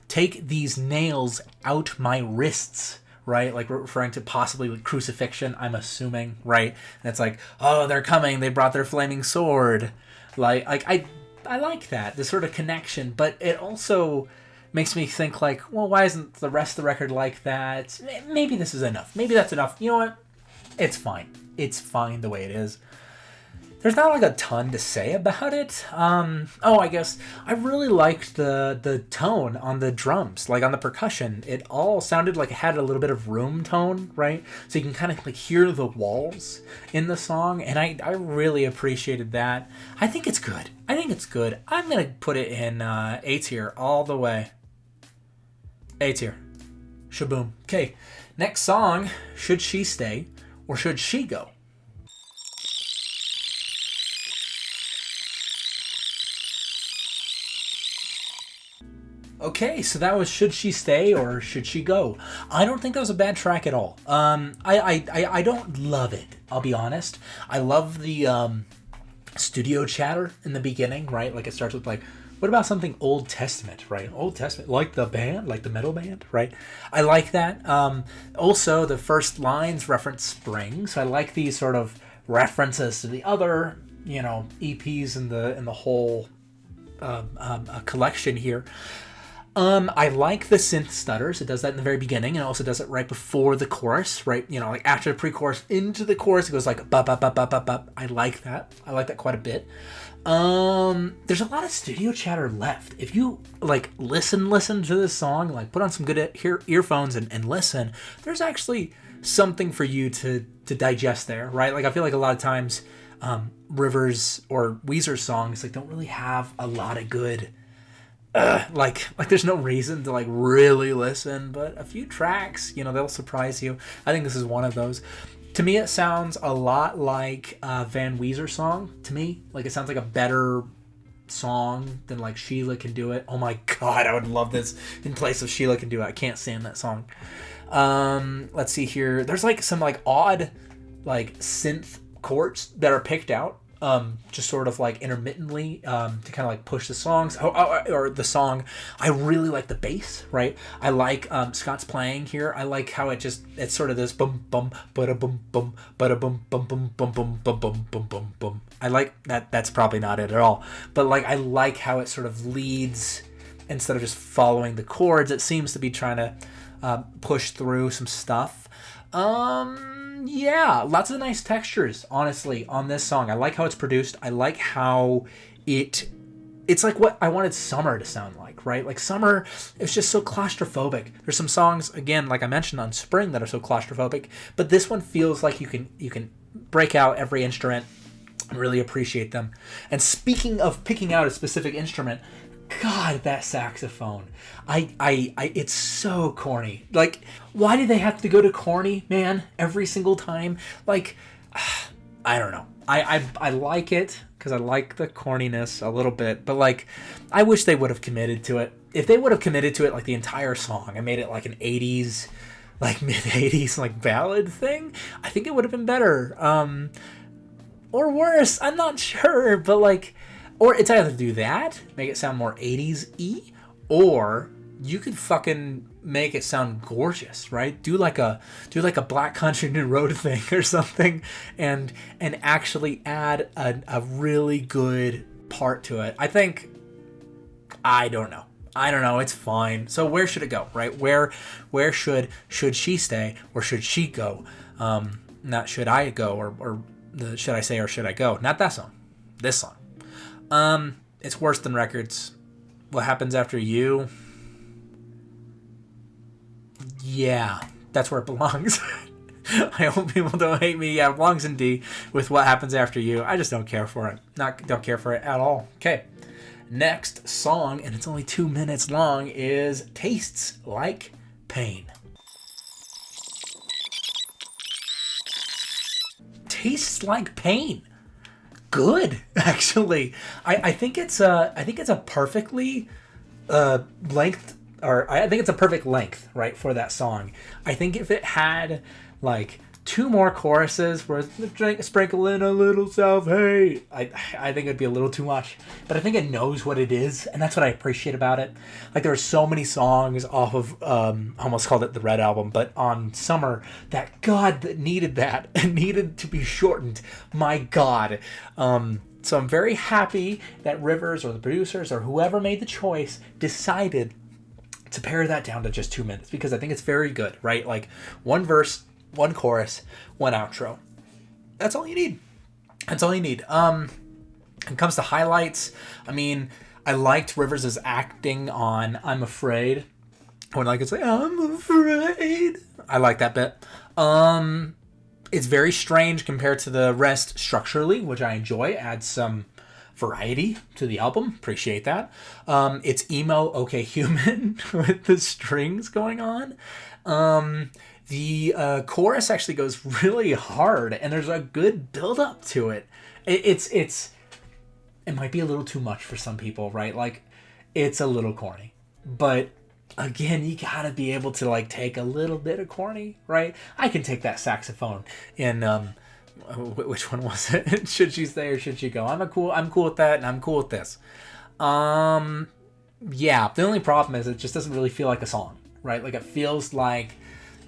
Take these nails out my wrists, right? Referring to possibly crucifixion, I'm assuming, right? And it's oh, they're coming. They brought their flaming sword. I like that, this sort of connection, but it also makes me think well, why isn't the rest of the record like that? Maybe this is enough. Maybe that's enough. You know what? It's fine. It's fine the way it is. There's not a ton to say about it. I guess I really liked the tone on the drums, on the percussion. It all sounded like it had a little bit of room tone, right? So you can kind of hear the walls in the song, and I really appreciated that. I think it's good. I'm gonna put it in A tier all the way. A tier. Shaboom. Okay, next song, Should She Stay or Should She Go? Okay, so that was Should She Stay or Should She Go? I don't think that was a bad track at all. I don't love it, I'll be honest. I love the studio chatter in the beginning, right? Like it starts with like, what about something Old Testament, right? Old Testament, like the band, like the metal band, right? I like that. Also, the first lines reference spring, so I like these sort of references to the other, EPs in the whole collection here. I like the synth stutters. It does that in the very beginning, and it also does it right before the chorus, right? Like after the pre-chorus into the chorus, it goes like ba ba ba ba ba ba. I like that. I like that quite a bit. There's a lot of studio chatter left. If you like listen to this song, like put on some good earphones and listen, there's actually something for you to digest there, right? Like I feel like a lot of times Rivers or Weezer songs like don't really have a lot of good like there's no reason to like really listen, but a few tracks, they'll surprise you. I think this is one of those. To me, it sounds a lot like a Van Weezer song. To me, like it sounds like a better song than like Sheila Can Do It. Oh my god, I would love this in place of Sheila Can Do It. I can't stand that song. Let's see here. There's like some like odd like synth chords that are picked out. Just sort of like intermittently to kind of like push the songs or the song. I really like the bass, right? I like Scott's playing here. I like how it's sort of this bum bum bada bum bum bada bum bum bum bum bum bum bum bum bum bum. I like that. That's probably not it at all, but like I like how it sort of leads instead of just following the chords. It seems to be trying to push through some stuff. Yeah, lots of nice textures, honestly, on this song. I like how it's produced. I like how it's like what I wanted summer to sound like, right? Like summer, it's just so claustrophobic. There's some songs, again, like I mentioned on Spring, that are so claustrophobic, but this one feels like you can break out every instrument and really appreciate them. And speaking of picking out a specific instrument, God, that saxophone. It's so corny. Like, why do they have to go to corny, man, every single time? Like, I don't know. I like it because I like the corniness a little bit, but like, I wish they would have committed to it. If they would have committed to it like the entire song and made it like an 80s, like mid-80s, like ballad thing, I think it would have been better. Or worse, I'm not sure, but like, or it's either do that, make it sound more 80s-y, or you could fucking make it sound gorgeous, right? Do like a Black Country New Road thing or something, and actually add a really good part to it. I don't know. It's fine. So where should it go, right? Where should she stay or should she go? Not should I go or the should I say or should I go? Not that song. This song. It's Worse Than Records. What Happens After You? Yeah, that's where it belongs. I hope people don't hate me. Yeah, it belongs in D with What Happens After You. I just don't care for it. Don't care for it at all. Okay. Next song, and it's only 2 minutes long, is Tastes Like Pain. Tastes Like Pain. Good, actually. I think it's a perfectly length, or I think it's a perfect length, right, for that song. I think if it had like 2 more choruses where sprinkle in a little self-hate, I think it'd be a little too much. But I think it knows what it is, and that's what I appreciate about it. Like, there are so many songs off of, I almost called it the Red Album, but on Summer, that needed that, and needed to be shortened. My God. So I'm very happy that Rivers or the producers or whoever made the choice decided to pare that down to just 2 minutes, because I think it's very good, right? Like, 1 verse, 1 chorus, 1 outro. That's all you need. When it comes to highlights, I mean, I liked Rivers' acting on I'm Afraid. When I could say, I'm afraid. I like that bit. It's very strange compared to the rest structurally, which I enjoy. Adds some variety to the album. Appreciate that. It's emo, okay, human with the strings going on. The chorus actually goes really hard, and there's a good build up to it. It might be a little too much for some people, right? Like, it's a little corny. but again, you gotta be able to like take a little bit of corny, right? I can take that saxophone in which one was it? Should she stay or should she go? I'm cool with that, and I'm cool with this. Yeah, the only problem is it just doesn't really feel like a song, right? Like it feels like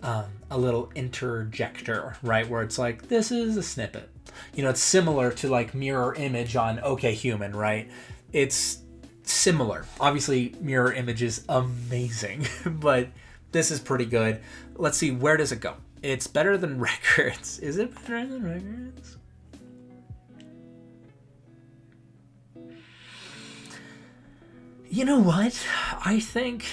a little interjector, right? Where it's like, this is a snippet. You know, it's similar to like Mirror Image on OK Human, right? It's similar. Obviously, Mirror Image is amazing, but this is pretty good. Let's see, where does it go? It's better than Records. Is it better than Records? You know what? I think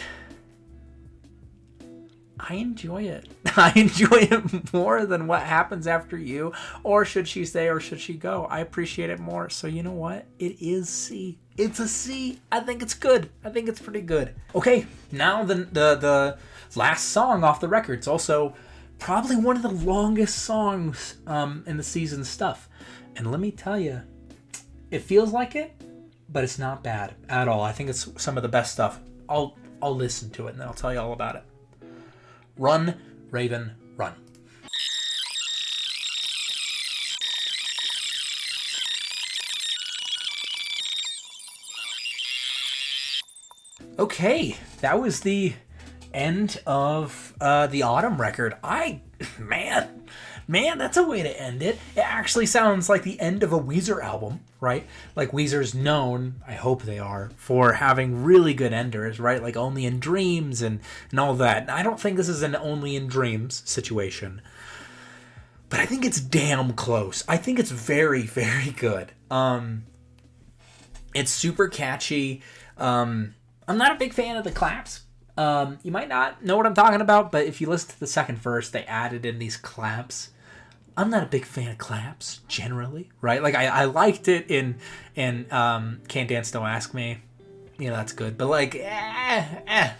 I enjoy it. I enjoy it more than What Happens After You, or Should She Stay or Should She Go. I appreciate it more. So you know what? It is C. It's a C. I think it's good. I think it's pretty good. Okay, now the last song off the record. It's also probably one of the longest songs in the season stuff. And let me tell you, it feels like it, but it's not bad at all. I think it's some of the best stuff. I'll listen to it and then I'll tell you all about it. Run, Raven, run. Okay, that was the end of the Autumn record. Man, that's a way to end it. It actually sounds like the end of a Weezer album, right? Like Weezer's known, I hope they are, for having really good enders, right? Like Only in Dreams and all that. I don't think this is an Only in Dreams situation, but I think it's damn close. I think it's very, very good. It's super catchy. I'm not a big fan of the claps. You might not know what I'm talking about, but if you listen to the second verse, they added in these claps. I'm not a big fan of claps, generally, right? Like, I liked it in Can't Dance, Don't Ask Me. You know, that's good. But, like, I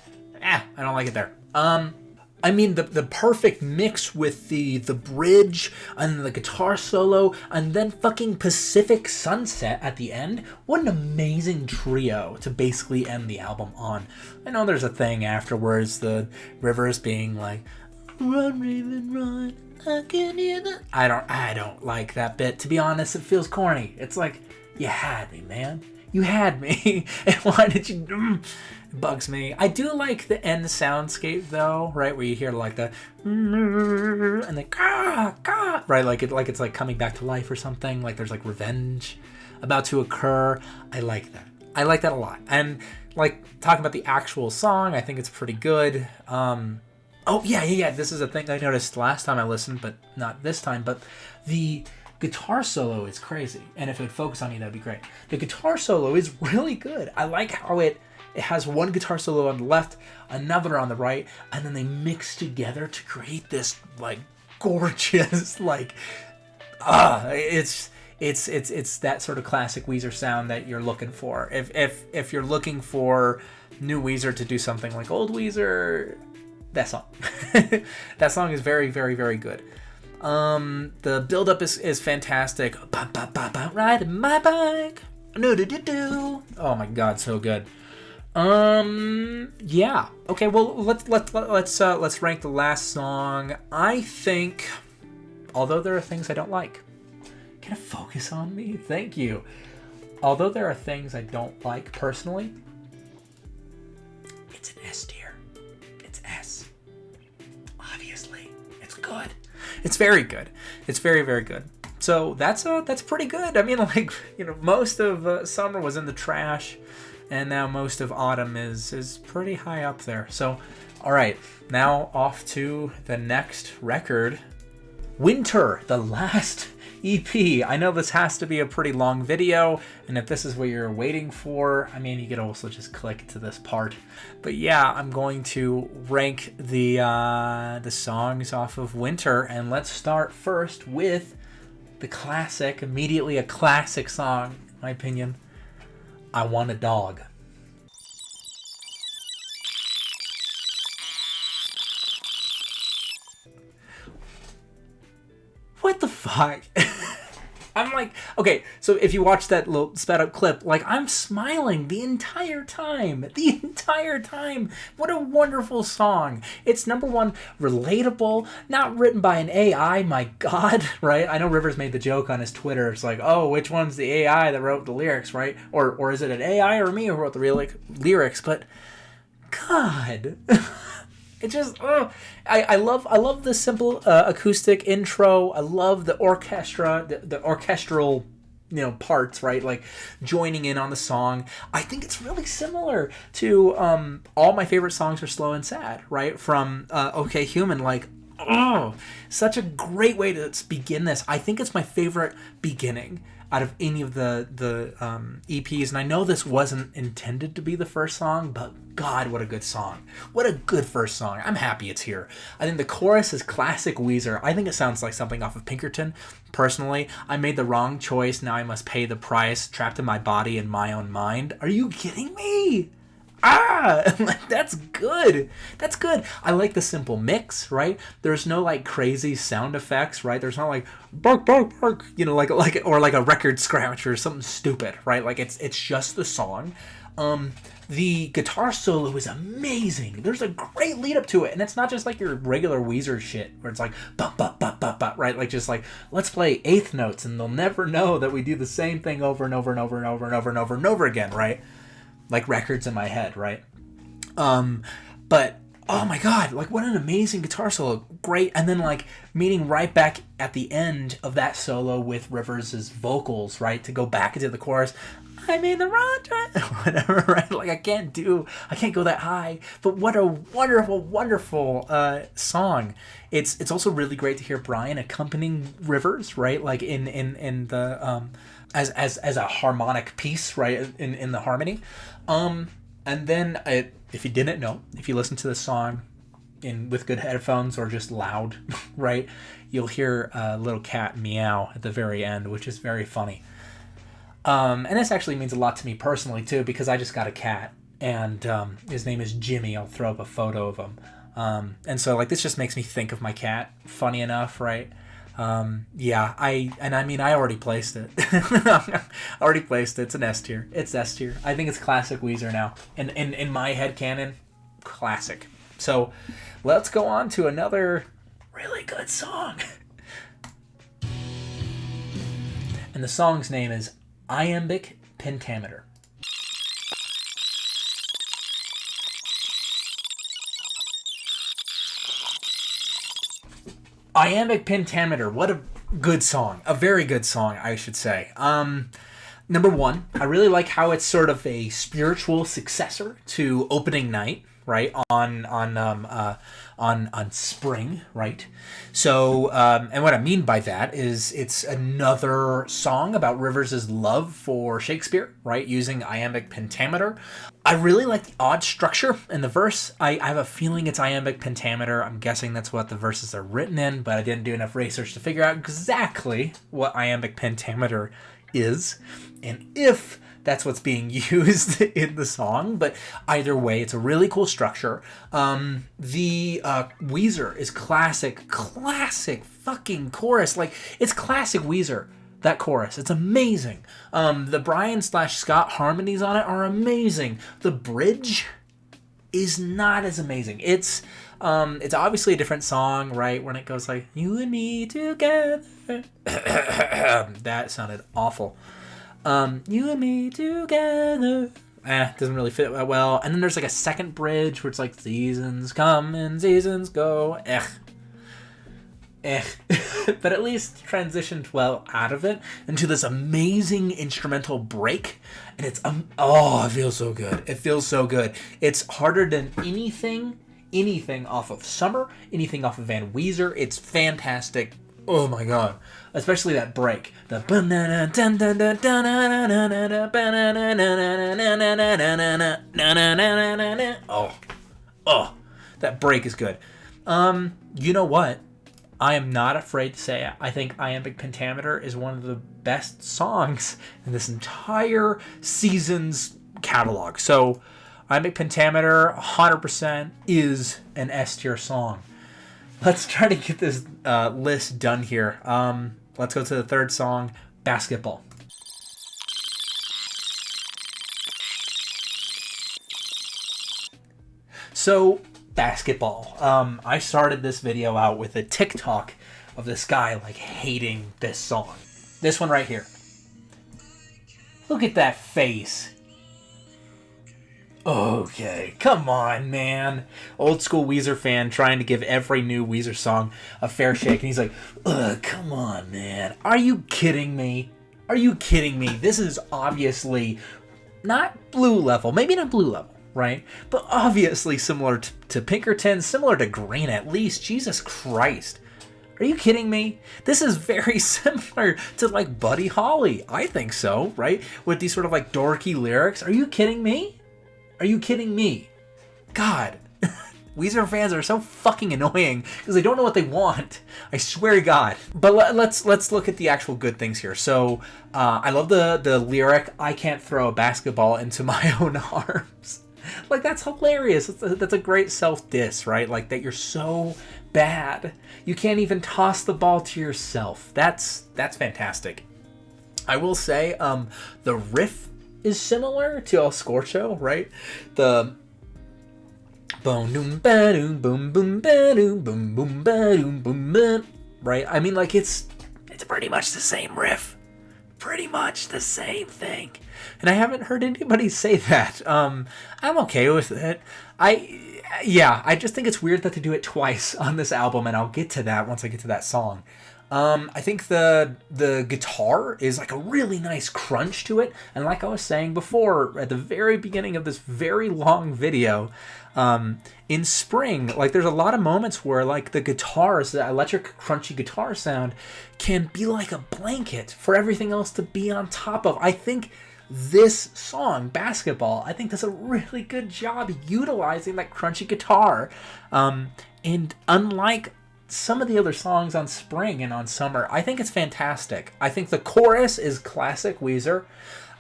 don't like it there. I mean, the perfect mix with the bridge and the guitar solo and then fucking Pacific Sunset at the end. What an amazing trio to basically end the album on. I know there's a thing afterwards, the Rivers being like, run, Raven, run, I can hear the... I don't like that bit. To be honest, it feels corny. It's like, you had me, man. You had me. And why did you... It bugs me. I do like the end soundscape though, right? Where you hear like the and the right, like it's like coming back to life or something. Like there's like revenge about to occur. I like that. I like that a lot. And like talking about the actual song, I think it's pretty good. Oh yeah. This is a thing I noticed last time I listened, but not this time. But the guitar solo is crazy. And if it would focus on you, that'd be great. The guitar solo is really good. I like how it has one guitar solo on the left, another on the right, and then they mix together to create this like gorgeous like it's that sort of classic Weezer sound that you're looking for. If you're looking for new Weezer to do something like old Weezer, that song that song is very, very, very good. The build up is fantastic. Riding my bike. Oh my god, so good. Yeah. Okay, well, let's rank the last song. I think, although there are things I don't like, can I focus on me? Thank you. Although there are things I don't like personally, it's an S tier. It's S. Obviously, it's good. It's very good. It's very, very good. So that's pretty good. I mean, like, you know, most of summer was in the trash. And now most of autumn is pretty high up there. So, all right, now off to the next record. Winter, the last EP. I know this has to be a pretty long video, and if this is what you're waiting for, I mean, you could also just click to this part. But yeah, I'm going to rank the songs off of Winter, and let's start first with the classic, immediately a classic song, in my opinion. I Want a Dog. What the fuck? I'm like, okay, so if you watch that little sped up clip, like, I'm smiling the entire time. The entire time. What a wonderful song. It's, number one, relatable, not written by an AI, my God, right? I know Rivers made the joke on his Twitter. It's like, oh, which one's the AI that wrote the lyrics, right? Or is it an AI or me who wrote the real lyrics? But, God... It just, I love the simple acoustic intro. I love the orchestra, the orchestral, parts, right? Like joining in on the song. I think it's really similar to all my favorite songs are slow and sad, right? From OK Human, like, oh, such a great way to begin this. I think it's my favorite beginning out of any of the EPs, and I know this wasn't intended to be the first song, but God, what a good song. What a good first song. I'm happy it's here. I think the chorus is classic Weezer. I think it sounds like something off of Pinkerton. Personally, I made the wrong choice, now I must pay the price, trapped in my body and my own mind. Are you kidding me? That's good. That's good. I like the simple mix, right? There's no like crazy sound effects, right? There's not like bark, bark, bark, or like a record scratch or something stupid, right? Like it's just the song. The guitar solo is amazing. There's a great lead up to it, and it's not just like your regular Weezer shit where it's like bop bop bop bop bop, right? Like just like let's play eighth notes and they'll never know that we do the same thing over and over and over and over and over and over and over again, right? Like records in my head, right? But oh my God, like what an amazing guitar solo. Great. And then like meeting right back at the end of that solo with Rivers' vocals, right? To go back into the chorus. I'm in the wrong track, whatever, right? Like I can't go that high. But what a wonderful, wonderful song. It's also really great to hear Brian accompanying Rivers, right? Like in the as a harmonic piece, right? In the harmony. And then if you didn't know, if you listen to the song with good headphones or just loud, right, you'll hear a little cat meow at the very end, which is very funny. And this actually means a lot to me personally too, because I just got a cat, and his name is Jimmy. I'll throw up a photo of him. And so like this just makes me think of my cat. Funny enough, right? I already placed it. I already placed it. It's an S tier. It's S tier. I think it's classic Weezer now. And in my headcanon, classic. So let's go on to another really good song. And the song's name is Iambic Pentameter. Iambic Pentameter, what a good song. A very good song, I should say. Number one, I really like how it's sort of a spiritual successor to Opening Night, right? On Spring, right? So, and what I mean by that is it's another song about Rivers' love for Shakespeare, right? Using iambic pentameter. I really like the odd structure in the verse. I have a feeling it's iambic pentameter. I'm guessing that's what the verses are written in, but I didn't do enough research to figure out exactly what iambic pentameter is, and if that's what's being used in the song. But either way, it's a really cool structure. The Weezer is classic fucking chorus. Like, it's classic Weezer, that chorus. It's amazing. The Brian/Scott harmonies on it are amazing. The bridge is not as amazing. It's obviously a different song, right? When it goes like, you and me together. That sounded awful. You and me together. Doesn't really fit that well. And then there's like a second bridge where it's like, seasons come and seasons go. But at least transitioned well out of it into this amazing instrumental break. And it's, it feels so good. It feels so good. It's harder than anything off of Summer, anything off of Van Weezer. It's fantastic. Oh my God. Especially that break. The that break is good. You know what? I am not afraid to say it. I think Iambic Pentameter is one of the best songs in this entire season's catalog. So Iambic Pentameter 100% is an S tier song. Let's try to get this list done here. Let's go to the third song, Basketball. So, basketball. I started this video out with a TikTok of this guy, like, hating this song. This one right here. Look at that face. Okay, come on, man. Old school Weezer fan trying to give every new Weezer song a fair shake, and he's like, ugh, come on, man. Are you kidding me? Are you kidding me? This is obviously not blue level. Maybe not blue level, right? But obviously similar to Pinkerton, similar to Green at least. Jesus Christ. Are you kidding me? This is very similar to, like, Buddy Holly. I think so, right? With these sort of, like, dorky lyrics. Are you kidding me? Are you kidding me? God. Weezer fans are so fucking annoying because they don't know what they want. I swear to God. But let's look at the actual good things here. So I love the lyric, I can't throw a basketball into my own arms. Like, that's hilarious. That's a great self-diss, right? Like, that you're so bad. You can't even toss the ball to yourself. That's fantastic. I will say the riff is similar to El Scorcho, right? The boom boom boom boom boom boom boom boom boom boom, right? I mean, like, it's pretty much the same riff, pretty much the same thing, and I haven't heard anybody say that. I'm okay with it. I just think it's weird that they do it twice on this album, and I'll get to that once I get to that song. I think the guitar is like a really nice crunch to it. And like I was saying before, at the very beginning of this very long video, in Spring, like, there's a lot of moments where, like, the guitars, the electric crunchy guitar sound can be like a blanket for everything else to be on top of. I think this song, Basketball, I think does a really good job utilizing that crunchy guitar. And unlike some of the other songs on Spring and on Summer, I think it's fantastic. I think the chorus is classic Weezer.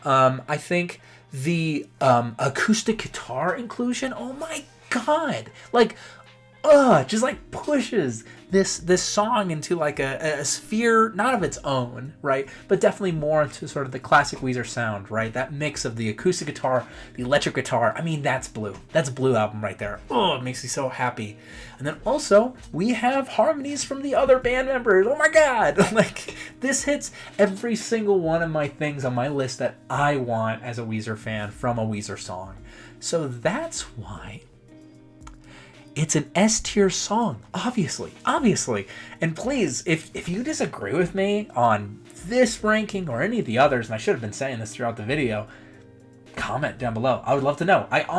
I think the acoustic guitar inclusion, oh my God, like, just like pushes this song into like a sphere, not of its own, right, but definitely more into sort of the classic Weezer sound, right? That mix of the acoustic guitar, the electric guitar. I mean, that's Blue. That's Blue album right there. Oh, it makes me so happy. And then also we have harmonies from the other band members. Oh my God, like, this hits every single one of my things on my list that I want as a Weezer fan from a Weezer song. So that's why it's an S-tier song, obviously. And please, if you disagree with me on this ranking or any of the others, and I should have been saying this throughout the video, comment down below. I would love to know. I'm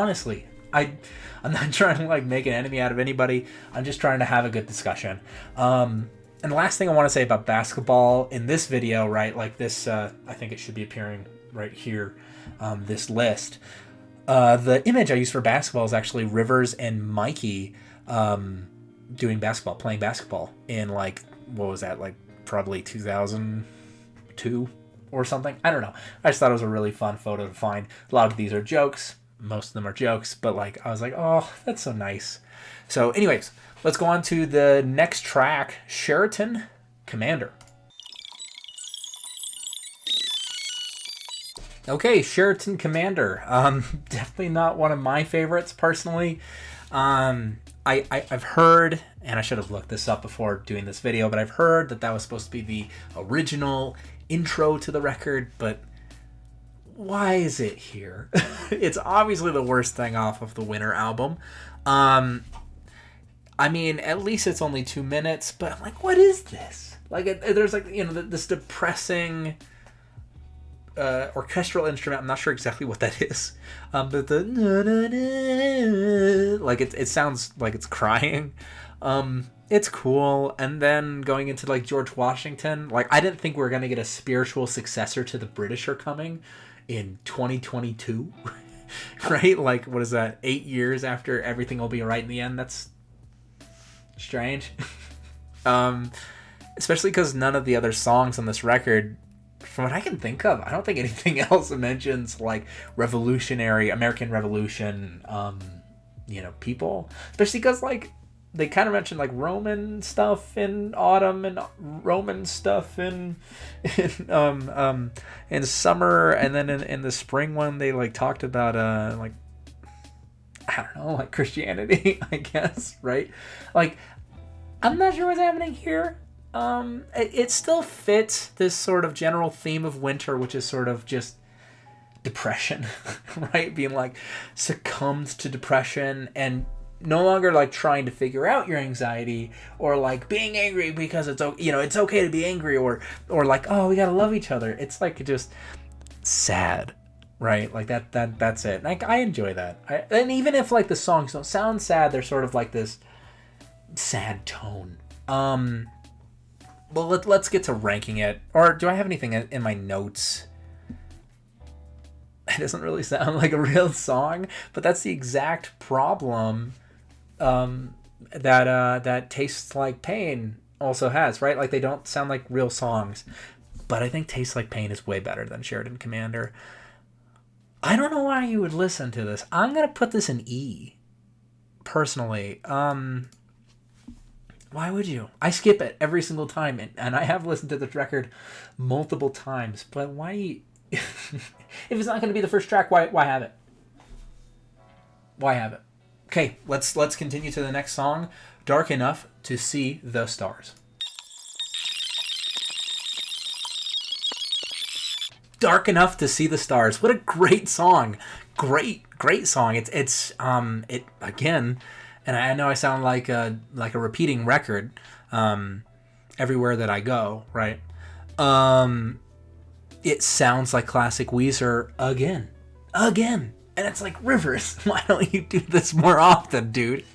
not trying to, like, make an enemy out of anybody. I'm just trying to have a good discussion. And the last thing I want to say about Basketball in this video, right, like this, I think it should be appearing right here, this list. The image I used for Basketball is actually Rivers and Mikey doing basketball, playing basketball in, like, what was that, like, probably 2002 or something? I don't know. I just thought it was a really fun photo to find. A lot of these are jokes. Most of them are jokes, but, like, I was like, oh, that's so nice. So anyways, let's go on to the next track, Sheraton Commander. Okay, Sheraton Commander. Definitely not one of my favorites personally. I've heard, and I should have looked this up before doing this video, but I've heard that was supposed to be the original intro to the record, but why is it here? It's obviously the worst thing off of the Winter album. I mean, at least it's only 2 minutes, but I'm like, what is this? Like, there's, like, you know, this depressing orchestral instrument. I'm not sure exactly what that is, but the like, it sounds like it's crying. It's cool. And then going into, like, George Washington, like, I didn't think we were gonna get a spiritual successor to the British Are Coming in 2022. Right? Like, what is that, 8 years after Everything Will Be Alright in the End? That's strange. Especially because none of the other songs on this record, from what I can think of, I don't think anything else mentions, like, revolutionary, American Revolution, you know, people. Especially because, like, they kind of mentioned like Roman stuff in autumn and Roman stuff in summer, and then in the spring one they like talked about like I don't know, like Christianity, I guess, right? Like I'm not sure what's happening here. It still fits this sort of general theme of winter, which is sort of just depression, right? Being like succumbed to depression and no longer like trying to figure out your anxiety or like being angry because it's okay to be angry or like, oh, we gotta love each other. It's like just sad, right? Like that's it. Like I enjoy that. And even if like the songs don't sound sad, they're sort of like this sad tone. Well, let's get to ranking it. Or do I have anything in my notes? It doesn't really sound like a real song, but that's the exact problem that Tastes Like Pain also has, right? Like they don't sound like real songs, but I think Tastes Like Pain is way better than Sheridan Commander. I don't know why you would listen to this. I'm gonna put this in E, personally. Why would you? I skip it every single time, and I have listened to this record multiple times. But why do you... if it's not going to be the first track, why have it? Why have it? Okay, let's continue to the next song, Dark Enough to See the Stars. Dark Enough to See the Stars. What a great song. Great song. It's again... And I know I sound like a repeating record everywhere that I go, right? It sounds like classic Weezer again. And it's like, Rivers, why don't you do this more often, dude?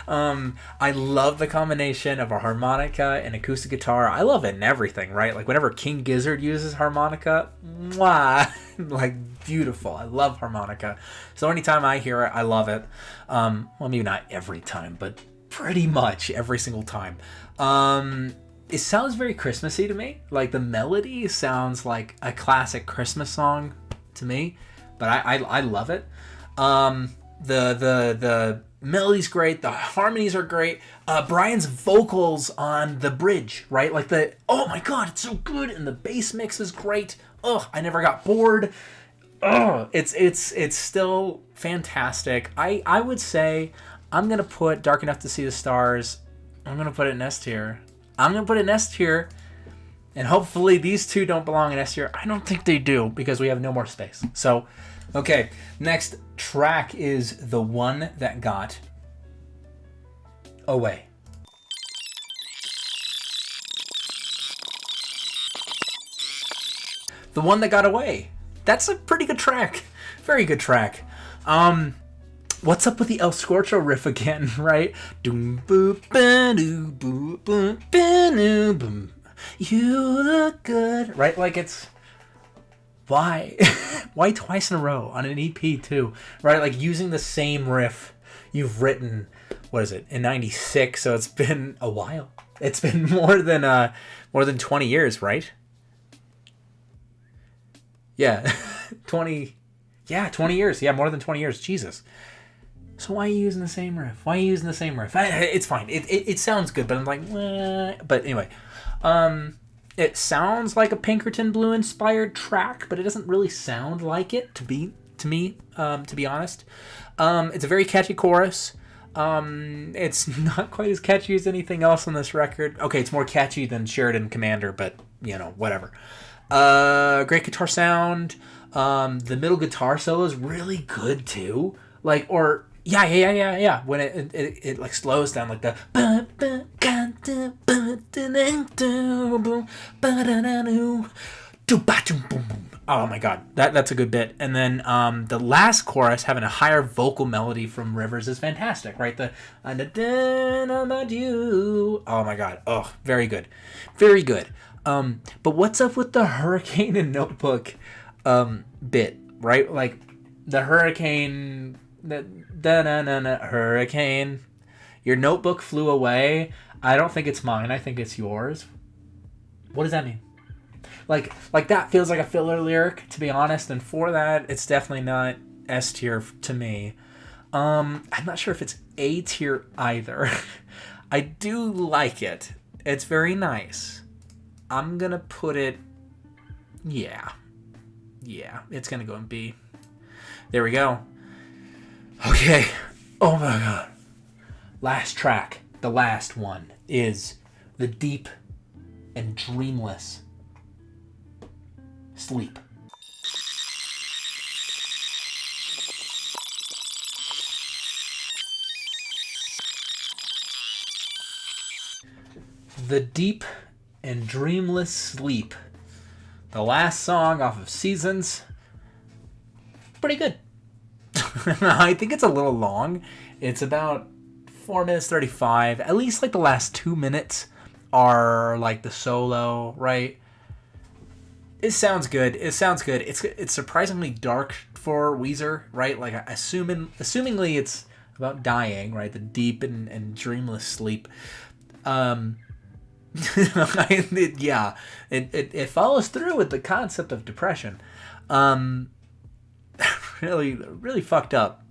I love the combination of a harmonica and acoustic guitar. I love it in everything, right? Like whenever King Gizzard uses harmonica, mwah, like beautiful. I love harmonica. So anytime I hear it, I love it. Well, maybe not every time, but pretty much every single time. It sounds very Christmassy to me. Like the melody sounds like a classic Christmas song to me, but I love it. The melody's great. The harmonies are great. Brian's vocals on the bridge, right? Like oh my God, it's so good. And the bass mix is great. Oh, I never got bored. Oh, it's still fantastic. I would say I'm going to put Dark Enough to See the Stars. I'm going to put it in S tier. And hopefully these two don't belong in S tier. I don't think they do because we have no more space. So, okay, next track is The One That Got Away. The One That Got Away. That's a pretty good track. Very good track. What's up with the El Scorcho riff again, right? You look good. Right? Like it's... Why? Why twice in a row on an EP too? Right? Like using the same riff you've written, what is it, in 96, so it's been a while. It's been more than 20 years, right? Yeah. 20 years. Yeah, more than 20 years. Jesus. So why are you using the same riff? It's fine. It sounds good, but I'm like, meh. But anyway, it sounds like a Pinkerton Blue inspired track, but it doesn't really sound like it to me, to be honest. It's a very catchy chorus. It's not quite as catchy as anything else on this record. Okay, it's more catchy than Sheridan Commander, but whatever. Great guitar sound. The middle guitar solo is really good too. Yeah. When it like slows down like the oh my God, that's a good bit. And then the last chorus having a higher vocal melody from Rivers is fantastic, right? The about you. Oh my God. Oh, very good. But what's up with the Hurricane and Notebook bit, right? Like the hurricane, hurricane, your notebook flew away. I don't think it's mine. I think it's yours. What does that mean? Like that feels like a filler lyric, to be honest. And for that, it's definitely not S tier to me. I'm not sure if it's A tier either. I do like it. It's very nice. I'm gonna put it, yeah, it's gonna go in B. There we go. Okay. Oh my god. Last track, the last one, is the deep and dreamless sleep. The deep and dreamless sleep. The last song off of SZNZ. Pretty good. I think it's a little long. It's about 4 minutes 35. At least like the last 2 minutes are like the solo, right? It sounds good. It's surprisingly dark for Weezer, right? Like assumingly it's about dying, right? The deep and dreamless sleep. It follows through with the concept of depression. Really fucked up.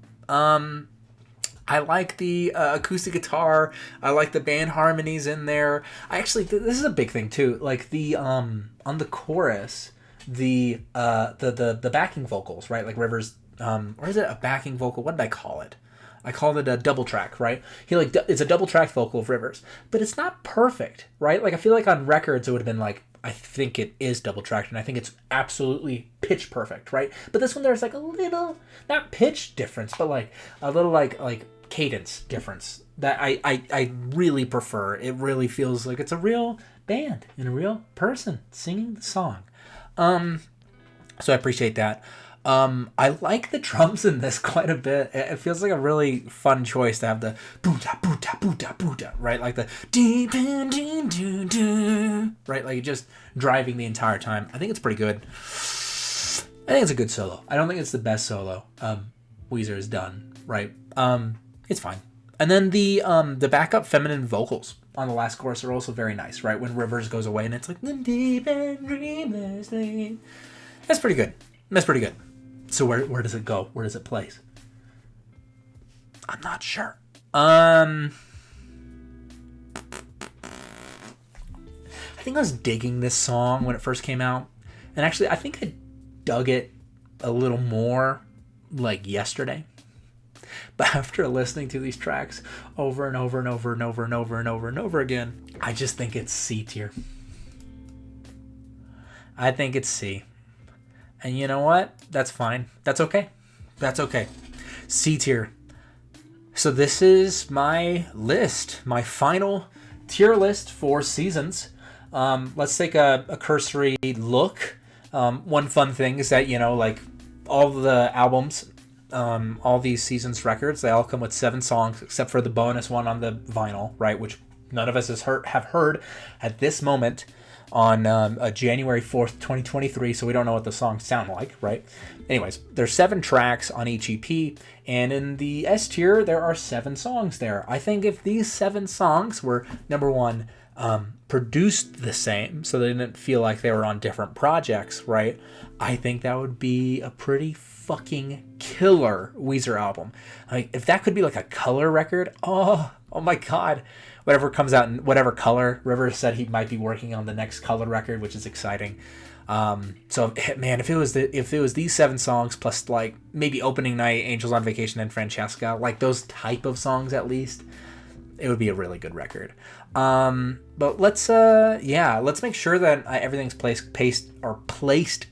I like the acoustic guitar. I like the band harmonies in there. This is a big thing too. Like the on the chorus, the backing vocals, right? Like Rivers, or is it a backing vocal? What did I call it? I called it a double track, right? It's a double track vocal of Rivers, but it's not perfect, right? Like I feel like on records it would have been like, I think it is double tracked, and I think it's absolutely pitch perfect, right? But this one there's like a little, not pitch difference, but like a little like cadence difference that I really prefer. It really feels like it's a real band and a real person singing the song. So I appreciate that. I like the drums in this quite a bit. It feels like a really fun choice to have the boota boota boota boota, right? Like the dee doo doo doo doo, right? Like just driving the entire time. I think it's pretty good. I think it's a good solo. I don't think it's the best solo Weezer has done, right? It's fine. And then the backup feminine vocals on the last chorus are also very nice, right? When Rivers goes away and it's like the deep and dreamless sleep. That's pretty good. So where does it go? Where does it place? I'm not sure. I think I was digging this song when it first came out. And actually, I think I dug it a little more like yesterday. But after listening to these tracks over and over and over and over and over and over and over again, I just think it's C tier. I think it's C. And you know what? That's fine. That's okay. C tier. So this is my list, my final tier list for SZNZ. Let's take a cursory look. One fun thing is that, like all the albums, all these SZNZ records, they all come with 7 songs, except for the bonus one on the vinyl, right? Which none of us have heard at this moment on January 4th, 2023, so we don't know what the songs sound like, right? Anyways, there's 7 tracks on each EP, and in the S tier, there are 7 songs there. I think if these 7 songs were, number one, produced the same, so they didn't feel like they were on different projects, right? I think that would be a pretty fucking killer Weezer album. Like, if that could be like a color record, oh my god. Whatever comes out in whatever color. Rivers said he might be working on the next color record, which is exciting. So man, if it was these 7 songs plus like maybe Opening Night, Angels on Vacation, and Francesca, like those type of songs at least, it would be a really good record. But let's make sure that everything's placed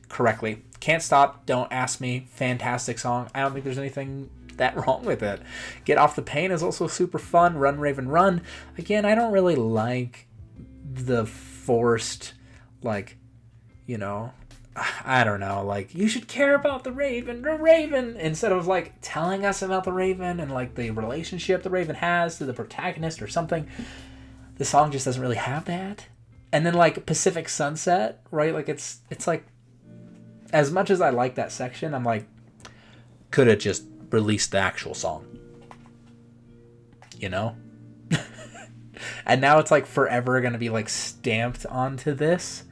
correctly. Can't Stop, Don't Ask Me, fantastic song. I don't think there's anything that wrong with it. Get Off the Pain is also super fun. Run Raven Run, again, I don't really like the forced, like, I don't know, like, you should care about the Raven, instead of like telling us about the Raven and like the relationship the Raven has to the protagonist or something. The song just doesn't really have that. And then like Pacific Sunset, right? Like it's like, as much as I like that section, I'm like, could have just released the actual song, and now it's like forever gonna be like stamped onto this.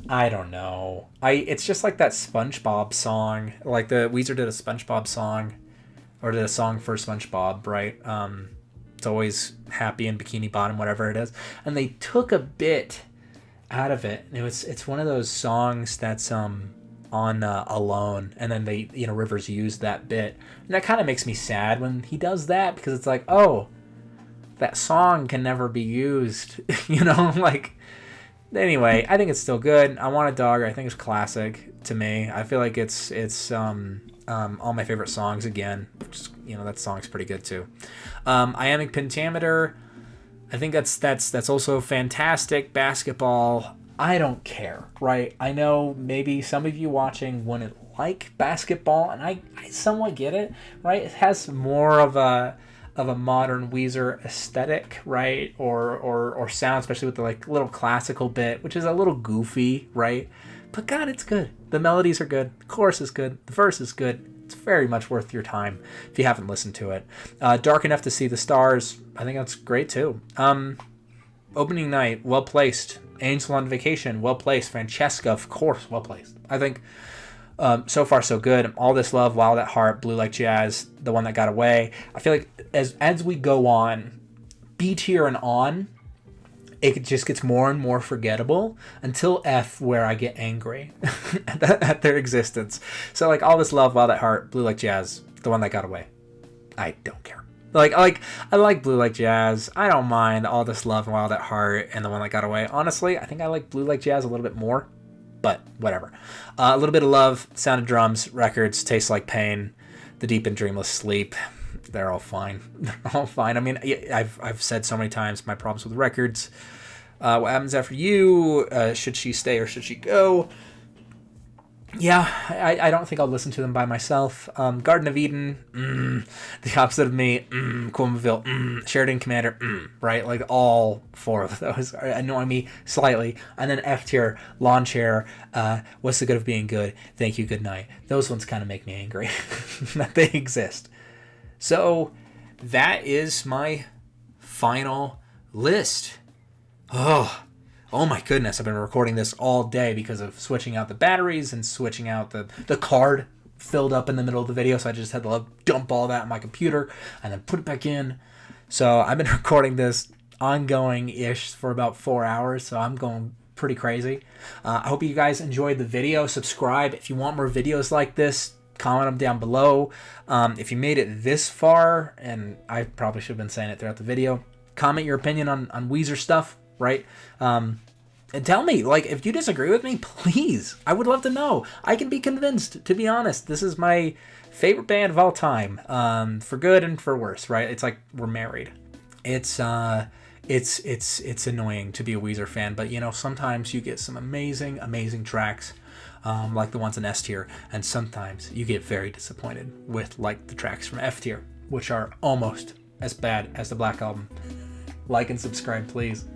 I don't know. It's just like that SpongeBob song, like the Weezer did a SpongeBob song, or did a song for SpongeBob, right? It's always happy in Bikini Bottom, whatever it is. And they took a bit out of it. It's one of those songs that's on Alone, and then they, Rivers used that bit, and that kind of makes me sad when he does that, because it's like, oh, that song can never be used. Like, anyway, I think it's still good. I Want a Dog, I think it's classic to me. I feel like it's all my favorite songs again, which is, that song's pretty good too. Iambic Pentameter, I think that's also fantastic. Basketball, I don't care, right? I know maybe some of you watching wouldn't like basketball, and I somewhat get it, right? It has more of a modern Weezer aesthetic, right? Or sound, especially with the like little classical bit, which is a little goofy, right? But God, it's good. The melodies are good. The chorus is good. The verse is good. It's very much worth your time if you haven't listened to it. Dark Enough to See the Stars, I think that's great too. Opening Night, well placed. Angel on Vacation, well placed. Francesca, of course, well placed. I think so far so good. All This Love, Wild at Heart, Blue Like Jazz, The One That Got Away. I feel like as we go on, B tier and on, it just gets more and more forgettable until F, where I get angry at their existence. So like All This Love, Wild at Heart, Blue Like Jazz, The One That Got Away. I don't care. I like Blue Like Jazz. I don't mind All This Love and Wild at Heart and The One That Got Away. Honestly, I think I like Blue Like Jazz a little bit more, but whatever. A Little Bit of Love, Sound of Drums, Records, Tastes Like Pain, The Deep and Dreamless Sleep. They're all fine. They're all fine. I mean, I've said so many times my problems with Records. What Happens After You, Should She Stay or Should She Go? Yeah, I don't think I'll listen to them by myself. Garden of Eden, The Opposite of Me, Cuomoville, Sheridan Commander, right? Like all four of those annoy me slightly. And then F tier, Lawn Chair, What's the Good of Being Good, Thank You, Good Night. Those ones kind of make me angry that they exist. So that is my final list. Oh my goodness, I've been recording this all day because of switching out the batteries and switching out the card filled up in the middle of the video, so I just had to dump all that on my computer and then put it back in. So I've been recording this ongoing-ish for about 4 hours, so I'm going pretty crazy. I hope you guys enjoyed the video. Subscribe if you want more videos like this. Comment them down below. If you made it this far, and I probably should have been saying it throughout the video, comment your opinion on Weezer stuff, right? And tell me, like, if you disagree with me, please. I would love to know. I can be convinced, to be honest. This is my favorite band of all time, for good and for worse, right? It's like we're married. It's annoying to be a Weezer fan, but sometimes you get some amazing tracks, like the ones in S tier, and sometimes you get very disappointed with like the tracks from F tier, which are almost as bad as the Black Album. Like and subscribe, please.